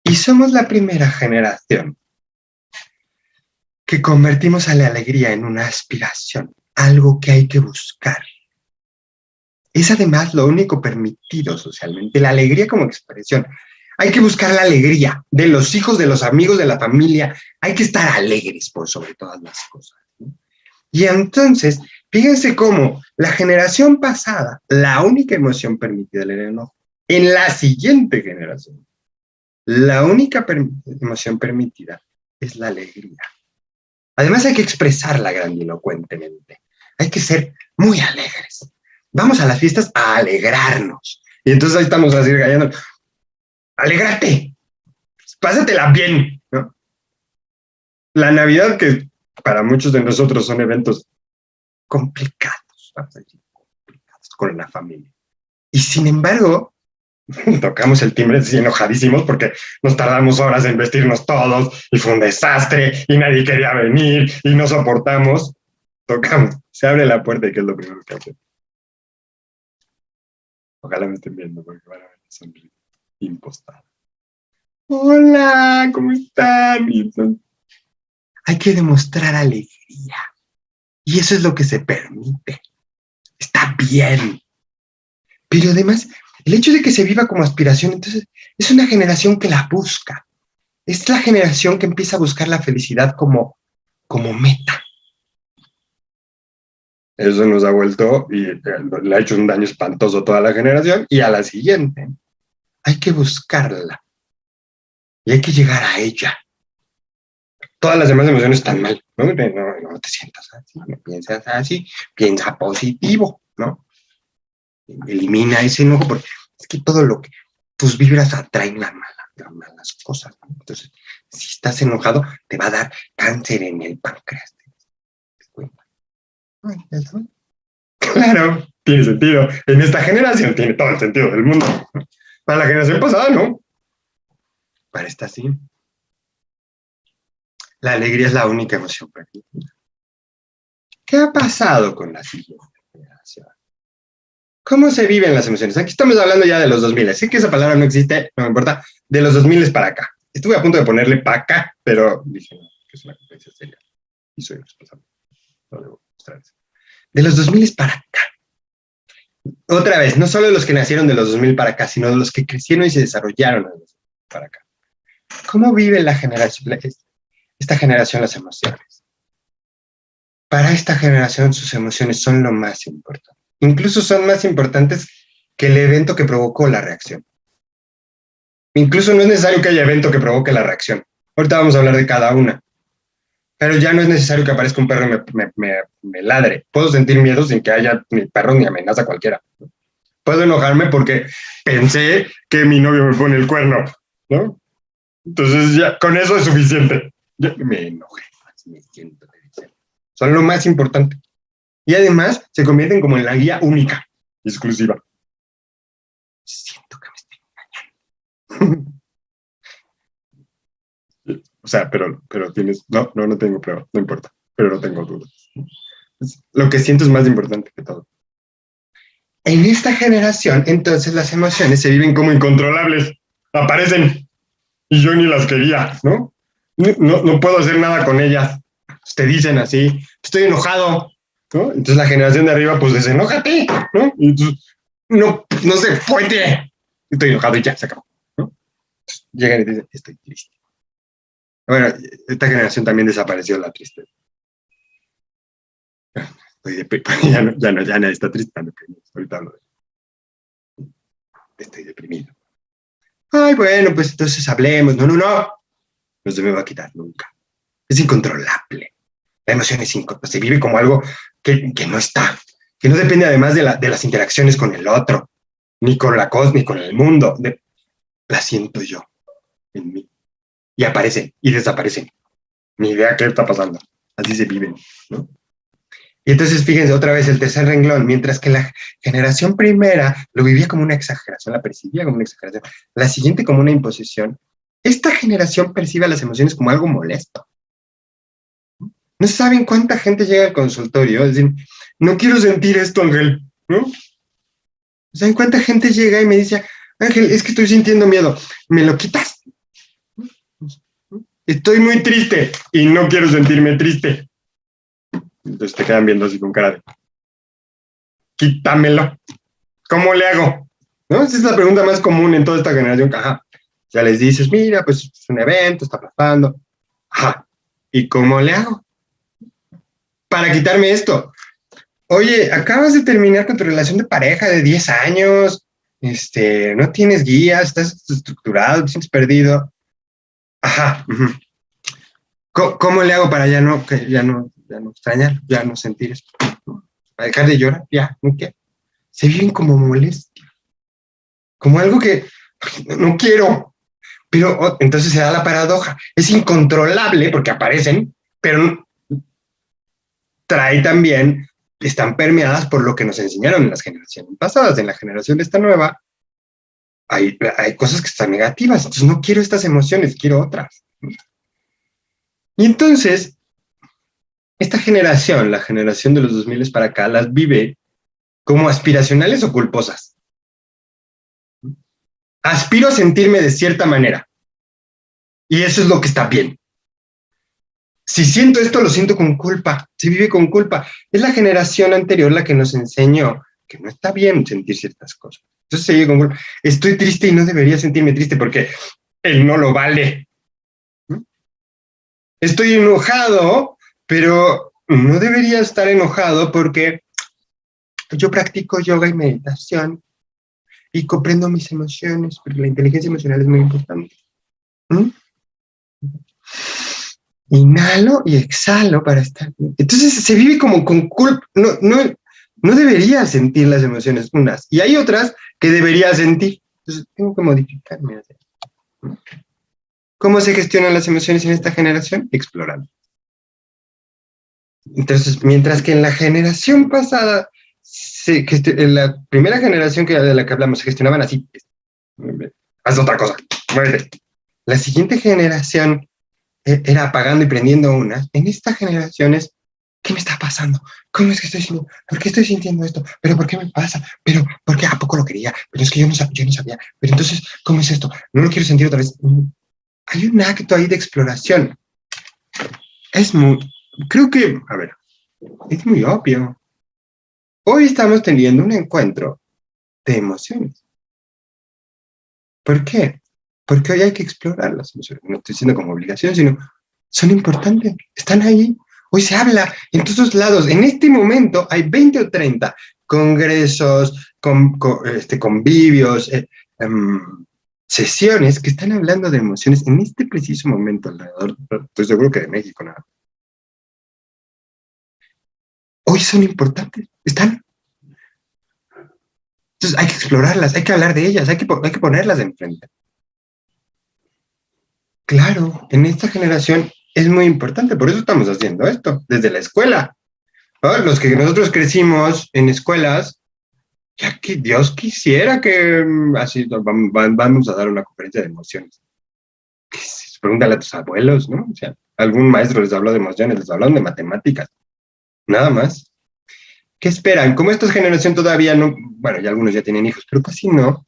Y somos la primera generación que convertimos a la alegría en una aspiración, algo que hay que buscar. Es además lo único permitido socialmente, la alegría como expresión. Hay que buscar la alegría de los hijos, de los amigos, de la familia. Hay que estar alegres por sobre todas las cosas, ¿no? Y entonces, fíjense cómo la generación pasada, la única emoción permitida era el enojo. En la siguiente generación, la única emoción permitida es la alegría. Además, hay que expresarla grandilocuentemente. Hay que ser muy alegres. Vamos a las fiestas a alegrarnos. Y entonces ahí estamos así regañando. ¡Alégrate! Pásatela bien, ¿no? La Navidad, que para muchos de nosotros son eventos complicados con la familia. Y sin embargo, tocamos el timbre así enojadísimos porque nos tardamos horas en vestirnos todos y fue un desastre y nadie quería venir y no soportamos. Tocamos, se abre la puerta y ¿qué es lo primero que hacemos? Ojalá me estén viendo porque van a ver la sonrisa impostada. Hola, ¿cómo están? Y entonces, hay que demostrar alegría. Y eso es lo que se permite. Está bien. Pero además, el hecho de que se viva como aspiración, entonces, es una generación que la busca. Es la generación que empieza a buscar la felicidad como meta. Eso nos ha vuelto y le ha hecho un daño espantoso a toda la generación y a la siguiente. Hay que buscarla y hay que llegar a ella. Todas las demás emociones están mal, ¿no? No te sientas así, no piensas así, piensa positivo, ¿no? Elimina ese enojo porque es que todo lo que tus vibras atraen las malas cosas, ¿no? Entonces, si estás enojado, te va a dar cáncer en el páncreas. ¿Te das cuenta? Claro, tiene sentido. En esta generación tiene todo el sentido del mundo. Para la generación pasada, no. Para esta sí. La alegría es la única emoción permitida. ¿Qué ha pasado con la siguiente generación? ¿Cómo se viven las emociones? Aquí estamos hablando ya de los 2000. Sé que esa palabra no existe, no me importa. De los 2000 para acá. Estuve a punto de ponerle para acá, pero dije, no, que es una competencia seria. Y soy responsable. No debo mostrar eso. De los 2000 para acá. Otra vez, no solo de los que nacieron de los 2000 para acá, sino de los que crecieron y se desarrollaron de los 2000 para acá. ¿Cómo vive esta generación las emociones? Para esta generación sus emociones son lo más importante. Incluso son más importantes que el evento que provocó la reacción. Incluso no es necesario que haya evento que provoque la reacción. Ahorita vamos a hablar de cada una. Pero ya no es necesario que aparezca un perro y me ladre. Puedo sentir miedo sin que haya ni perro ni amenaza cualquiera. Puedo enojarme porque pensé que mi novio me pone el cuerno, ¿no? Entonces ya con eso es suficiente. Yo me enojé, me siento. Son lo más importante. Y además se convierten como en la guía única, exclusiva. Siento que me estoy engañando. O sea, pero tienes... No tengo prueba, no importa, pero no tengo dudas. Lo que siento es más importante que todo. En esta generación, entonces, las emociones se viven como incontrolables. Aparecen y yo ni las quería, ¿no? No puedo hacer nada con ellas. Te dicen así, estoy enojado, ¿no? Entonces la generación de arriba, pues desenójate, ¿no? Y entonces, no se puede. Estoy enojado y ya, se acabó, ¿no? Entonces, llegan y dicen, estoy triste. Bueno, esta generación también desapareció la tristeza. Ya nadie está triste, está deprimido. Ahorita hablo de estoy deprimido. Ay, bueno, pues entonces hablemos. No. No se me va a quitar nunca. Es incontrolable. La emoción es incontrolable. Se vive como algo que no está, que no depende además de las interacciones con el otro, ni con la cosa, ni con el mundo. La siento yo en mí. Y aparecen y desaparecen. Ni idea qué está pasando. Así se viven, ¿no? Y entonces, fíjense, otra vez el tercer renglón, mientras que la generación primera lo vivía como una exageración, la percibía como una exageración, la siguiente como una imposición, esta generación percibe las emociones como algo molesto. No saben cuánta gente llega al consultorio, es decir, no quiero sentir esto, Ángel, ¿no? ¿Saben cuánta gente llega y me dice, Ángel, es que estoy sintiendo miedo, ¿me lo quitas? Estoy muy triste y no quiero sentirme triste. Entonces te quedan viendo así con cara de, quítamelo. ¿Cómo le hago? ¿No? Esa es la pregunta más común en toda esta generación. Ajá. Ya les dices, mira, pues es un evento, está pasando. Ajá. ¿Y cómo le hago? Para quitarme esto. Oye, acabas de terminar con tu relación de pareja de 10 años. No tienes guías, estás estructurado, te sientes perdido. Ajá. ¿Cómo le hago para ya no extrañar, ya no sentir esto? Para dejar de llorar, ya, ¿no quiero? Se viven como molestia, como algo que no quiero. Pero entonces se da la paradoja. Es incontrolable porque aparecen, pero trae también, están permeadas por lo que nos enseñaron en las generaciones pasadas. En la generación de esta nueva, hay cosas que están negativas. Entonces no quiero estas emociones, quiero otras. Y entonces, esta generación, la generación de los 2000 para acá, las vive como aspiracionales o culposas. aspiro a sentirme de cierta manera. Y eso es lo que está bien. Si siento esto, lo siento con culpa. Se vive con culpa. Es la generación anterior la que nos enseñó que no está bien sentir ciertas cosas. Entonces se vive con culpa. Estoy triste y no debería sentirme triste porque él no lo vale. ¿No? Estoy enojado, pero no debería estar enojado porque yo practico yoga y meditación y comprendo mis emociones, porque la inteligencia emocional es muy importante. ¿Mm? Inhalo y exhalo para estar bien. Entonces se vive como con culpa. No debería sentir las emociones unas. Y hay otras que debería sentir. Entonces tengo que modificarme. ¿Cómo se gestionan las emociones en esta generación? Explorando. Entonces, mientras que en la generación pasada, en la primera generación de la que hablamos, se gestionaban así. Haz otra cosa. Muévete. La siguiente generación era apagando y prendiendo unas. En esta generación es, ¿qué me está pasando? ¿Cómo es que estoy sintiendo? ¿Por qué estoy sintiendo esto? ¿Pero por qué me pasa? ¿Pero por qué? ¿A poco lo quería? Pero es que yo no sabía. Pero entonces, ¿cómo es esto? No lo quiero sentir otra vez. Hay un acto ahí de exploración. Creo que, a ver, es muy obvio. Hoy estamos teniendo un encuentro de emociones. ¿Por qué? Porque hoy hay que explorar las emociones. No estoy diciendo como obligación, sino son importantes. Están ahí. Hoy se habla en todos lados. En este momento hay 20 o 30 congresos, convivios, sesiones que están hablando de emociones en este preciso momento alrededor, estoy seguro que de México, nada. Hoy son importantes. Están. Entonces hay que explorarlas, hay que hablar de ellas, hay que ponerlas enfrente. Claro, en esta generación es muy importante, por eso estamos haciendo esto, desde la escuela. ¿No? Los que nosotros crecimos en escuelas, ya que Dios quisiera que así vamos a dar una conferencia de emociones. Pregúntale a tus abuelos, ¿no? O sea, algún maestro les habló de emociones, les hablaron de matemáticas, nada más. ¿Qué esperan? Como esta generación todavía no, bueno, ya algunos ya tienen hijos, pero casi no.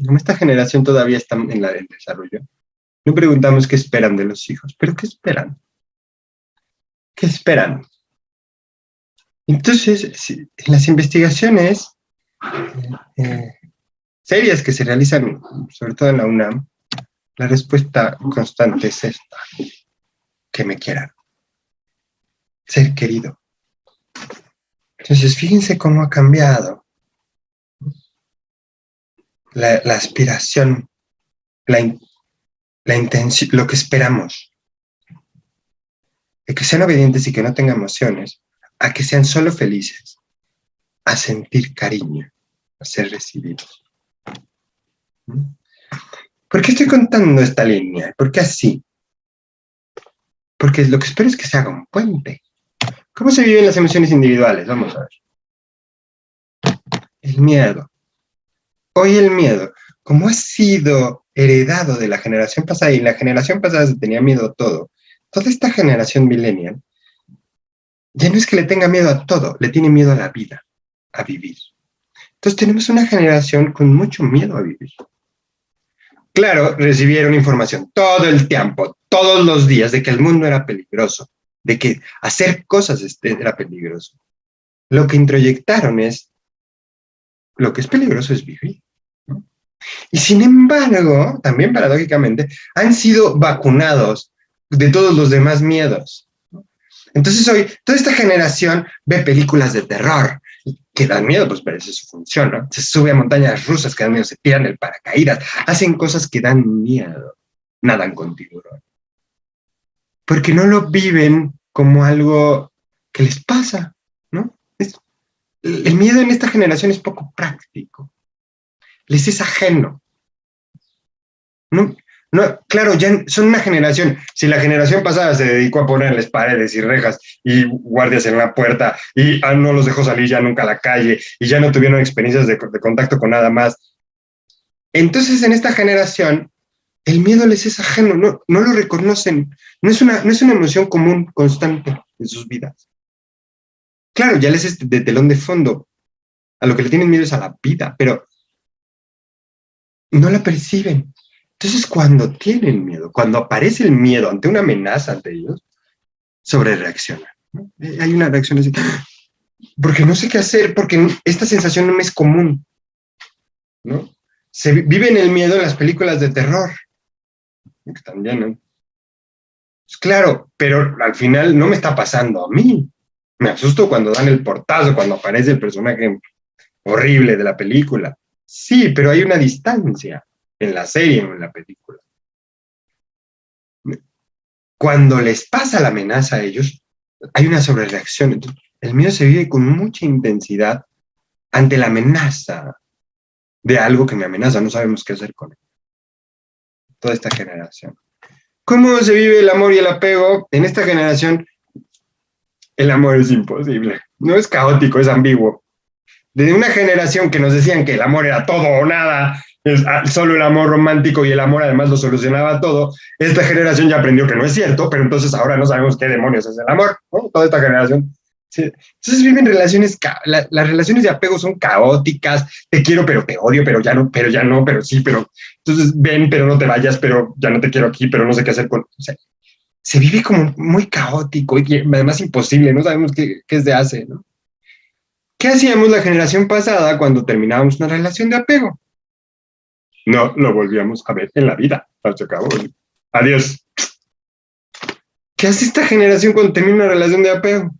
Como esta generación todavía está en el desarrollo, no preguntamos qué esperan de los hijos, pero ¿qué esperan? ¿Qué esperan? Entonces, en las investigaciones serias que se realizan, sobre todo en la UNAM, la respuesta constante es esta: que me quieran, ser querido. Entonces, fíjense cómo ha cambiado la aspiración, la intención, lo que esperamos. De que sean obedientes y que no tengan emociones, a que sean solo felices, a sentir cariño, a ser recibidos. ¿Por qué estoy contando esta línea? ¿Por qué así? Porque lo que espero es que se haga un puente. ¿Cómo se viven las emociones individuales? Vamos a ver. El miedo. Hoy el miedo, como ha sido heredado de la generación pasada, y la generación pasada se tenía miedo a todo, toda esta generación millennial, ya no es que le tenga miedo a todo, le tiene miedo a la vida, a vivir. Entonces tenemos una generación con mucho miedo a vivir. Claro, recibieron información todo el tiempo, todos los días, de que el mundo era peligroso, de que hacer cosas era peligroso. Lo que introyectaron es, lo que es peligroso es vivir, ¿no? Y sin embargo, también paradójicamente, han sido vacunados de todos los demás miedos. Entonces hoy, toda esta generación ve películas de terror que dan miedo, pues pero esa es su función, ¿no? Se sube a montañas rusas que dan miedo, se tiran el paracaídas, hacen cosas que dan miedo, nadan con tiburón. Porque no lo viven como algo que les pasa, ¿no? El miedo en esta generación es poco práctico, les es ajeno. Claro, ya son una generación. Si la generación pasada se dedicó a ponerles paredes y rejas y guardias en la puerta y no los dejó salir ya nunca a la calle y ya no tuvieron experiencias de contacto con nada más, entonces en esta generación el miedo les es ajeno, no lo reconocen, no es una emoción común, constante en sus vidas. Claro, ya les es de telón de fondo. A lo que le tienen miedo es a la vida, pero no la perciben. Entonces, cuando tienen miedo, cuando aparece el miedo ante una amenaza ante ellos, sobrereaccionan, ¿no? Hay una reacción así, porque no sé qué hacer, porque esta sensación no me es común, ¿no? Se vive en el miedo en las películas de terror, que también, ¿no? Pues claro, pero al final no me está pasando a mí. Me asusto cuando dan el portazo, cuando aparece el personaje horrible de la película. Sí, pero hay una distancia en la serie o en la película. Cuando les pasa la amenaza a ellos, hay una sobrereacción. Entonces, el miedo se vive con mucha intensidad ante la amenaza de algo que me amenaza. No sabemos qué hacer con él. Toda esta generación. ¿Cómo se vive el amor y el apego? En esta generación, el amor es imposible. No es caótico, es ambiguo. De una generación que nos decían que el amor era todo o nada, solo el amor romántico y el amor además lo solucionaba todo, esta generación ya aprendió que no es cierto, pero entonces ahora no sabemos qué demonios es el amor, ¿no? Toda esta generación. Sí. Entonces viven relaciones, las relaciones de apego son caóticas, te quiero pero te odio, pero ya no, pero sí, pero entonces ven, pero no te vayas, pero ya no te quiero aquí, pero no sé qué hacer con... O sea, se vive como muy caótico y además imposible, no sabemos qué se hace, ¿no? ¿Qué hacíamos la generación pasada cuando terminábamos una relación de apego? No lo volvíamos a ver en la vida. Se acabó. Adiós. ¿Qué hace esta generación cuando termina una relación de apego?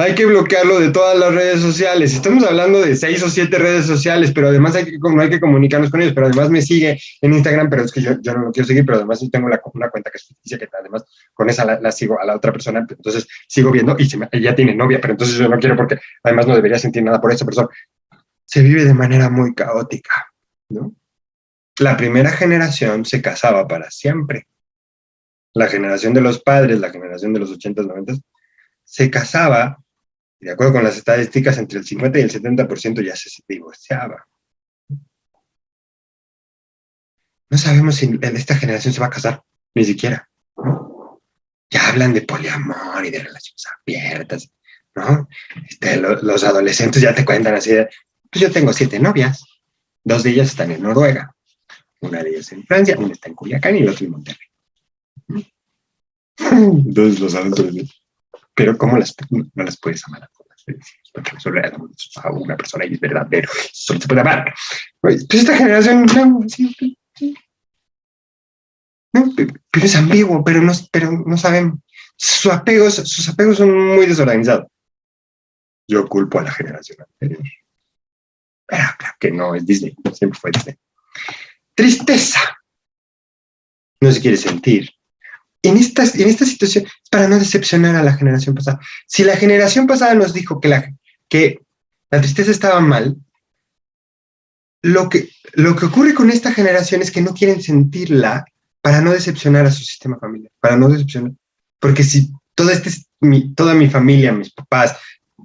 Hay que bloquearlo de todas las redes sociales. Estamos hablando de 6 o 7 redes sociales, pero además no hay que comunicarnos con ellos, pero además me sigue en Instagram, pero es que yo no lo quiero seguir, pero además yo tengo una cuenta que es ficticia, que además con esa la sigo a la otra persona, entonces sigo viendo y ella tiene novia, pero entonces yo no quiero porque además no debería sentir nada por esa persona. Se vive de manera muy caótica, ¿no? La primera generación se casaba para siempre. La generación de los padres, la generación de los 80s, 90s, se casaba. De acuerdo con las estadísticas, entre el 50 y el 70% ya se divorciaba. No sabemos si esta generación se va a casar, ni siquiera, ¿no? Ya hablan de poliamor y de relaciones abiertas, ¿no? Los adolescentes ya te cuentan así de, pues yo tengo 7 novias, 2 de ellas están en Noruega, una de ellas en Francia, una está en Culiacán y la otra en Monterrey. Entonces los adultos, pero ¿cómo no las puedes amar a todas? Porque solo a una persona y es verdadero, solo se puede amar. Pues esta generación, no, pero es ambiguo, pero no sabemos. Sus apegos son muy desorganizados. Yo culpo a la generación anterior. Pero claro que no, es Disney, siempre fue Disney. Tristeza. No se quiere sentir. En esta situación, para no decepcionar a la generación pasada. Si la generación pasada nos dijo que la tristeza estaba mal, lo que ocurre con esta generación es que no quieren sentirla para no decepcionar a su sistema familiar, para no decepcionar. Porque si toda mi familia, mis papás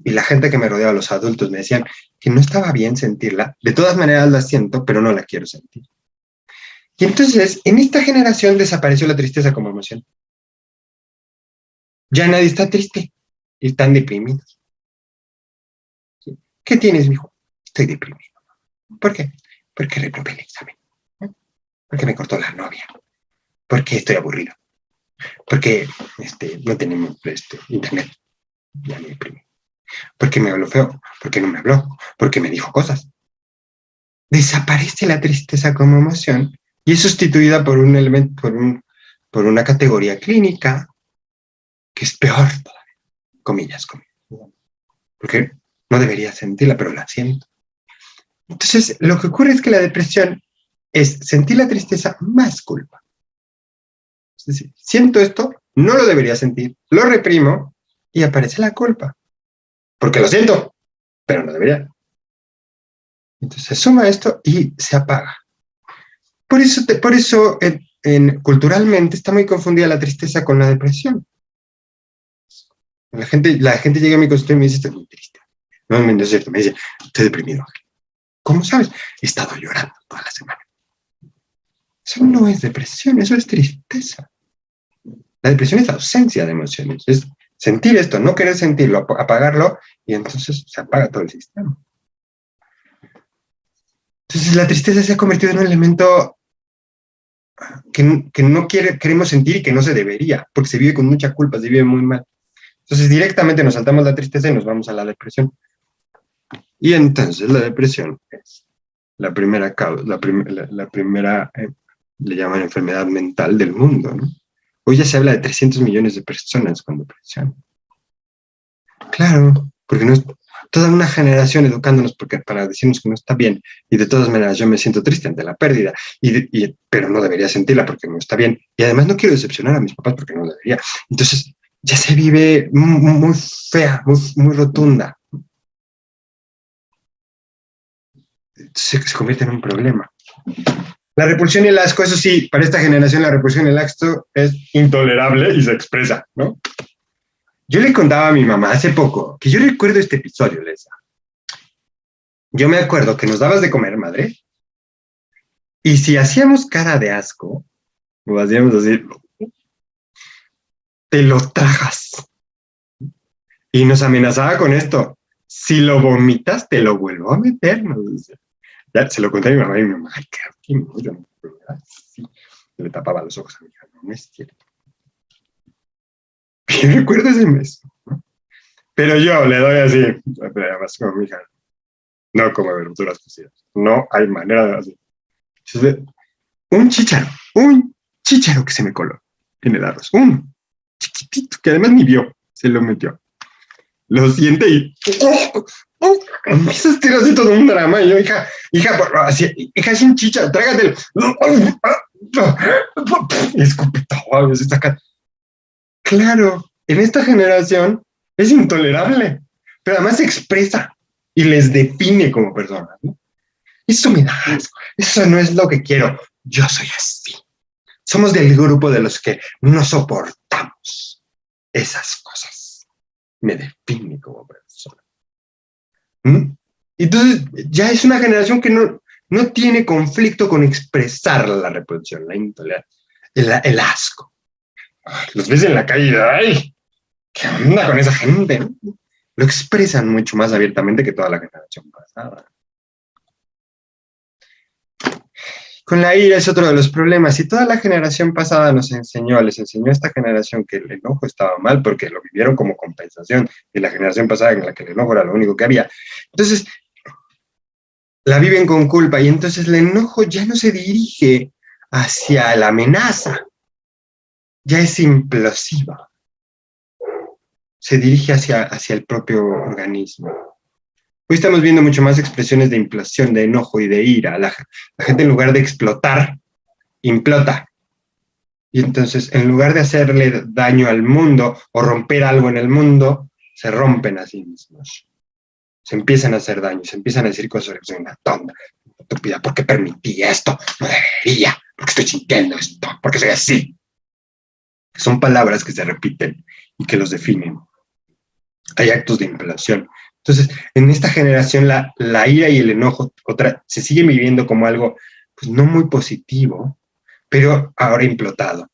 y la gente que me rodeaba, los adultos, me decían que no estaba bien sentirla, de todas maneras la siento, pero no la quiero sentir. Y entonces, en esta generación desapareció la tristeza como emoción. Ya nadie está triste, están deprimidos. ¿Qué tienes, mijo? Estoy deprimido. ¿Por qué? Porque reprobé el examen. Porque me cortó la novia. Porque estoy aburrido. Porque no tenemos internet. Ya me deprimí. Porque me habló feo. Porque no me habló. Porque me dijo cosas. Desaparece la tristeza como emoción y es sustituida por un elemento, por una categoría clínica que es peor todavía, comillas. Porque no debería sentirla, pero la siento. Entonces, lo que ocurre es que la depresión es sentir la tristeza más culpa. Es decir, siento esto, no lo debería sentir, lo reprimo y aparece la culpa. Porque lo siento, pero no debería. Entonces se suma esto y se apaga. Por eso culturalmente está muy confundida la tristeza con la depresión. La gente llega a mi consultorio y me dice, estoy muy triste. No es cierto, me dice, estoy deprimido. ¿Cómo sabes? He estado llorando toda la semana. Eso no es depresión, eso es tristeza. La depresión es ausencia de emociones. Es sentir esto, no querer sentirlo, apagarlo, y entonces se apaga todo el sistema. Entonces Entonces la tristeza se ha convertido en un elemento que no queremos sentir y que no se debería, porque se vive con mucha culpa, se vive muy mal. Entonces directamente nos saltamos la tristeza y nos vamos a la depresión. Y entonces la depresión es la primera causa, la primera, le llaman enfermedad mental del mundo, ¿no? Hoy ya se habla de 300 millones de personas con depresión. Claro, porque no es toda una generación educándonos para decirnos que no está bien, y de todas maneras yo me siento triste ante la pérdida, pero no debería sentirla porque no está bien, y además no quiero decepcionar a mis papás porque no debería. Entonces ya se vive muy fea, muy rotunda. Se convierte en un problema. La repulsión y el asco, eso sí, para esta generación la repulsión y el asco es intolerable y se expresa, ¿no? Yo le contaba a mi mamá hace poco que yo recuerdo este episodio, Lesa. Yo me acuerdo que nos dabas de comer, madre, y si hacíamos cara de asco, o hacíamos así, te lo tragas. Y nos amenazaba con esto. Si lo vomitas, te lo vuelvo a meter, nos decía. Ya se lo conté a mi mamá y mi mamá, ay, qué miedo. Sí. Le tapaba los ojos a mi hija, no es cierto. Y recuerdo ese mes, ¿no? Pero yo le doy así, además como mi hija, no come verduras cocidas, no hay manera de hacer. Entonces, un chícharo que se me coló en el arroz, un chiquitito, que además ni vio, se lo metió. Lo siente y empieza a estirar así todo un drama. Y yo, hija, es un chícharo, trágatelo. Y escupito, se saca. Claro, en esta generación es intolerable, pero además se expresa y les define como personas, ¿no? Eso me da asco, eso no es lo que quiero, yo soy así. Somos del grupo de los que no soportamos esas cosas. Me define como persona. Entonces, ya es una generación que no tiene conflicto con expresar la repulsión, la intolerancia, el asco. Los ves en la calle, ¡ay! ¿Qué onda con esa gente? ¿No? Lo expresan mucho más abiertamente que toda la generación pasada. Con la ira es otro de los problemas. Y toda la generación pasada les enseñó a esta generación que el enojo estaba mal porque lo vivieron como compensación de la generación pasada en la que el enojo era lo único que había. Entonces, la viven con culpa y entonces el enojo ya no se dirige hacia la amenaza, ya es implosiva. Se dirige hacia el propio organismo. Hoy estamos viendo mucho más expresiones de implosión, de enojo y de ira. La gente en lugar de explotar, implota. Y entonces, en lugar de hacerle daño al mundo o romper algo en el mundo, se rompen a sí mismos. Se empiezan a hacer daño, se empiezan a decir cosas que son una tonta, estúpida, ¿por qué permití esto? No debería, porque estoy sintiendo esto, porque soy así. Son palabras que se repiten y que los definen. Hay actos de implosión. Entonces, en esta generación, la ira y el enojo se siguen viviendo como algo pues, no muy positivo, pero ahora implotado.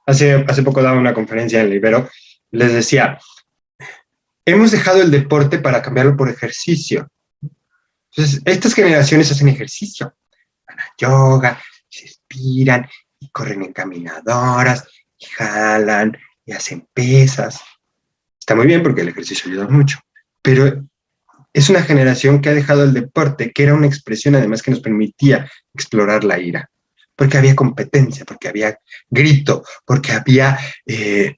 Hace poco daba una conferencia en el Ibero, les decía, hemos dejado el deporte para cambiarlo por ejercicio. Entonces, estas generaciones hacen ejercicio, van a yoga, se estiran, y corren en caminadoras, y jalan, y hacen pesas. Está muy bien porque el ejercicio ayuda mucho. Pero es una generación que ha dejado el deporte, que era una expresión además que nos permitía explorar la ira, porque había competencia, porque había grito, porque había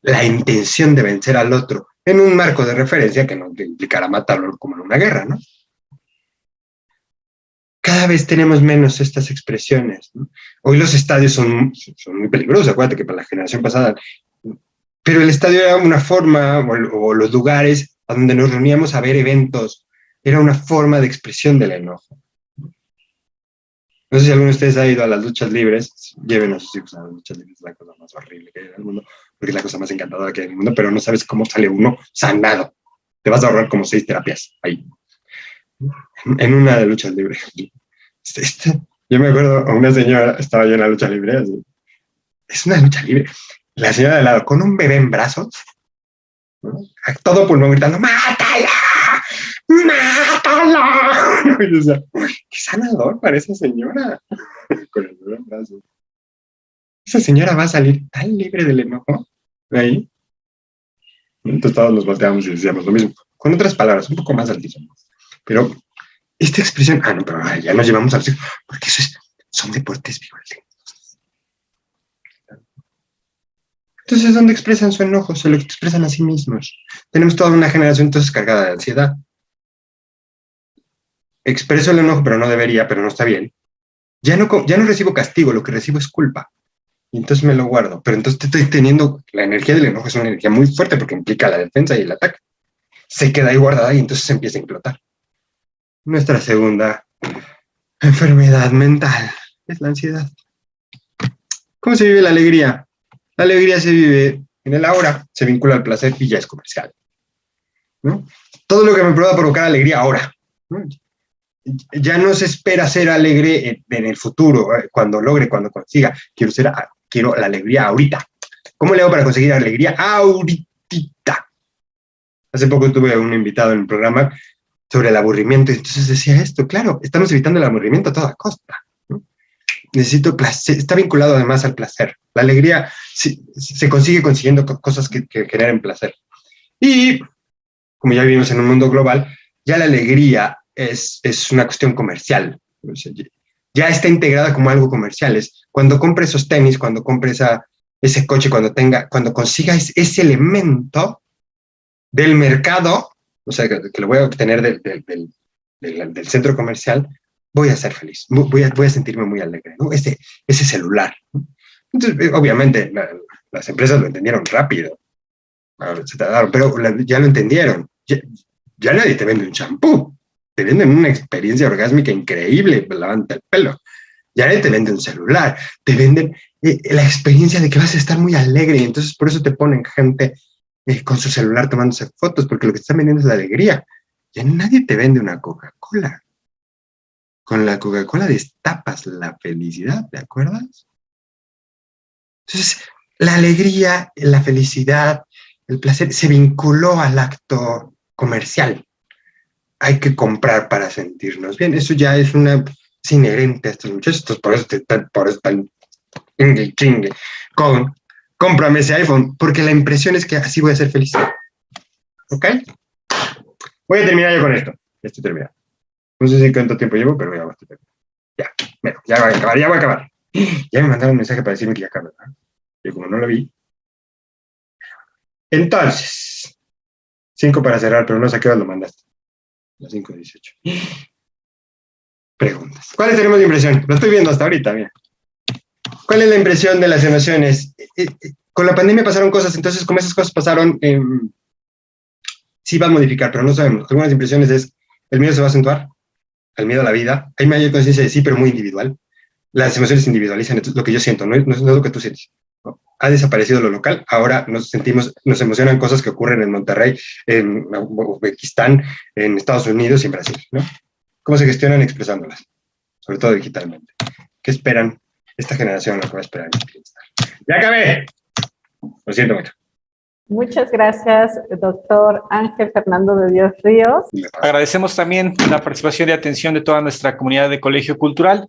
la intención de vencer al otro en un marco de referencia que no implicara matarlo como en una guerra, ¿no? Cada vez tenemos menos estas expresiones, ¿no? Hoy los estadios son muy peligrosos, acuérdate que para la generación pasada, pero el estadio era una forma, o los lugares a donde nos reuníamos a ver eventos, era una forma de expresión del enojo. No sé si alguno de ustedes ha ido a las luchas libres, lleven a sus hijos a las luchas libres, es la cosa más horrible que hay en el mundo, porque es la cosa más encantadora que hay en el mundo, pero no sabes cómo sale uno sanado. Te vas a ahorrar como 6 terapias ahí. En una de luchas libres. Yo me acuerdo, una señora estaba yo en la lucha libre, así. Es una lucha libre. La señora de al lado, con un bebé en brazos, ¿no? A todo pulmón gritando, ¡mátala! ¡Mátala! Y yo decía, ¿qué sanador para esa señora. Con el gran brazo. Esa señora va a salir tan libre del enojo de ahí. Entonces todos nos volteamos y decíamos lo mismo. Con otras palabras, un poco más altísimas. Pero esta expresión, no, pero ya nos llevamos a decir, porque son deportes violentos. Entonces, ¿dónde expresan su enojo? Se lo expresan a sí mismos. Tenemos toda una generación entonces cargada de ansiedad. Expreso el enojo, pero no debería, pero no está bien. Ya no recibo castigo, lo que recibo es culpa. Y entonces me lo guardo. Pero entonces estoy teniendo, la energía del enojo es una energía muy fuerte porque implica la defensa y el ataque. Se queda ahí guardada y entonces se empieza a implotar. Nuestra segunda enfermedad mental es la ansiedad. ¿Cómo se vive la alegría? La alegría se vive en el ahora, se vincula al placer y ya es comercial, ¿no? Todo lo que me pueda provocar alegría ahora, ¿no? Ya no se espera ser alegre en el futuro, cuando logre, cuando consiga. Quiero la alegría ahorita. ¿Cómo le hago para conseguir alegría ahorita? Hace poco tuve un invitado en el programa sobre el aburrimiento y entonces decía esto, claro, estamos evitando el aburrimiento a toda costa, ¿no? Necesito placer, está vinculado además al placer. La alegría se consigue consiguiendo cosas que generen placer. Y como ya vivimos en un mundo global, ya la alegría es una cuestión comercial. O sea, ya está integrada como algo comercial. Es cuando compre esos tenis, cuando compre ese coche, cuando consiga ese elemento del mercado, o sea, que lo voy a obtener del centro comercial, voy a ser feliz, voy a sentirme muy alegre, ¿no? Ese celular, ¿no? Entonces, obviamente, las empresas lo entendieron rápido, se tardaron, pero ya lo entendieron. Ya nadie te vende un champú, te venden una experiencia orgásmica increíble, lavante el pelo. Ya nadie te vende un celular, te venden la experiencia de que vas a estar muy alegre, y entonces por eso te ponen gente con su celular tomándose fotos, porque lo que te están vendiendo es la alegría. Ya nadie te vende una Coca-Cola. Con la Coca-Cola destapas la felicidad, ¿te acuerdas? Entonces, la alegría, la felicidad, el placer se vinculó al acto comercial. Hay que comprar para sentirnos bien. Eso ya es inherente a estos muchachos. Por eso están chingue. Cómprame ese iPhone, porque la impresión es que así voy a ser feliz. ¿Ok? Voy a terminar yo con esto. Ya estoy terminando. No sé si cuánto tiempo llevo, pero ya estoy terminando. Ya voy a acabar. Ya me mandaron un mensaje para decirme que ya acabé, ¿verdad? Yo como no lo vi. Entonces, 5 para cerrar, pero no sé a qué hora lo mandaste. Las 5:18. Preguntas. ¿Cuáles tenemos de impresión? Lo estoy viendo hasta ahorita, mira. ¿Cuál es la impresión de las emociones? Con la pandemia pasaron cosas, entonces como esas cosas pasaron, sí va a modificar, pero no sabemos. Algunas impresiones es, el miedo se va a acentuar, el miedo a la vida, hay mayor conciencia de sí, pero muy individual. Las emociones se individualizan, entonces lo que yo siento, no es lo que tú sientes. ¿No? Ha desaparecido lo local, ahora nos emocionan cosas que ocurren en Monterrey, en Uzbekistán, en Estados Unidos y en Brasil, ¿no? ¿Cómo se gestionan expresándolas? Sobre todo digitalmente. ¿Qué esperan esta generación? Lo que va a esperar en el bienestar. ¡Ya acabé! Lo siento mucho. Muchas gracias, doctor Ángel Fernando de Dios Ríos. Agradecemos también la participación y atención de toda nuestra comunidad de Colegio Cultural.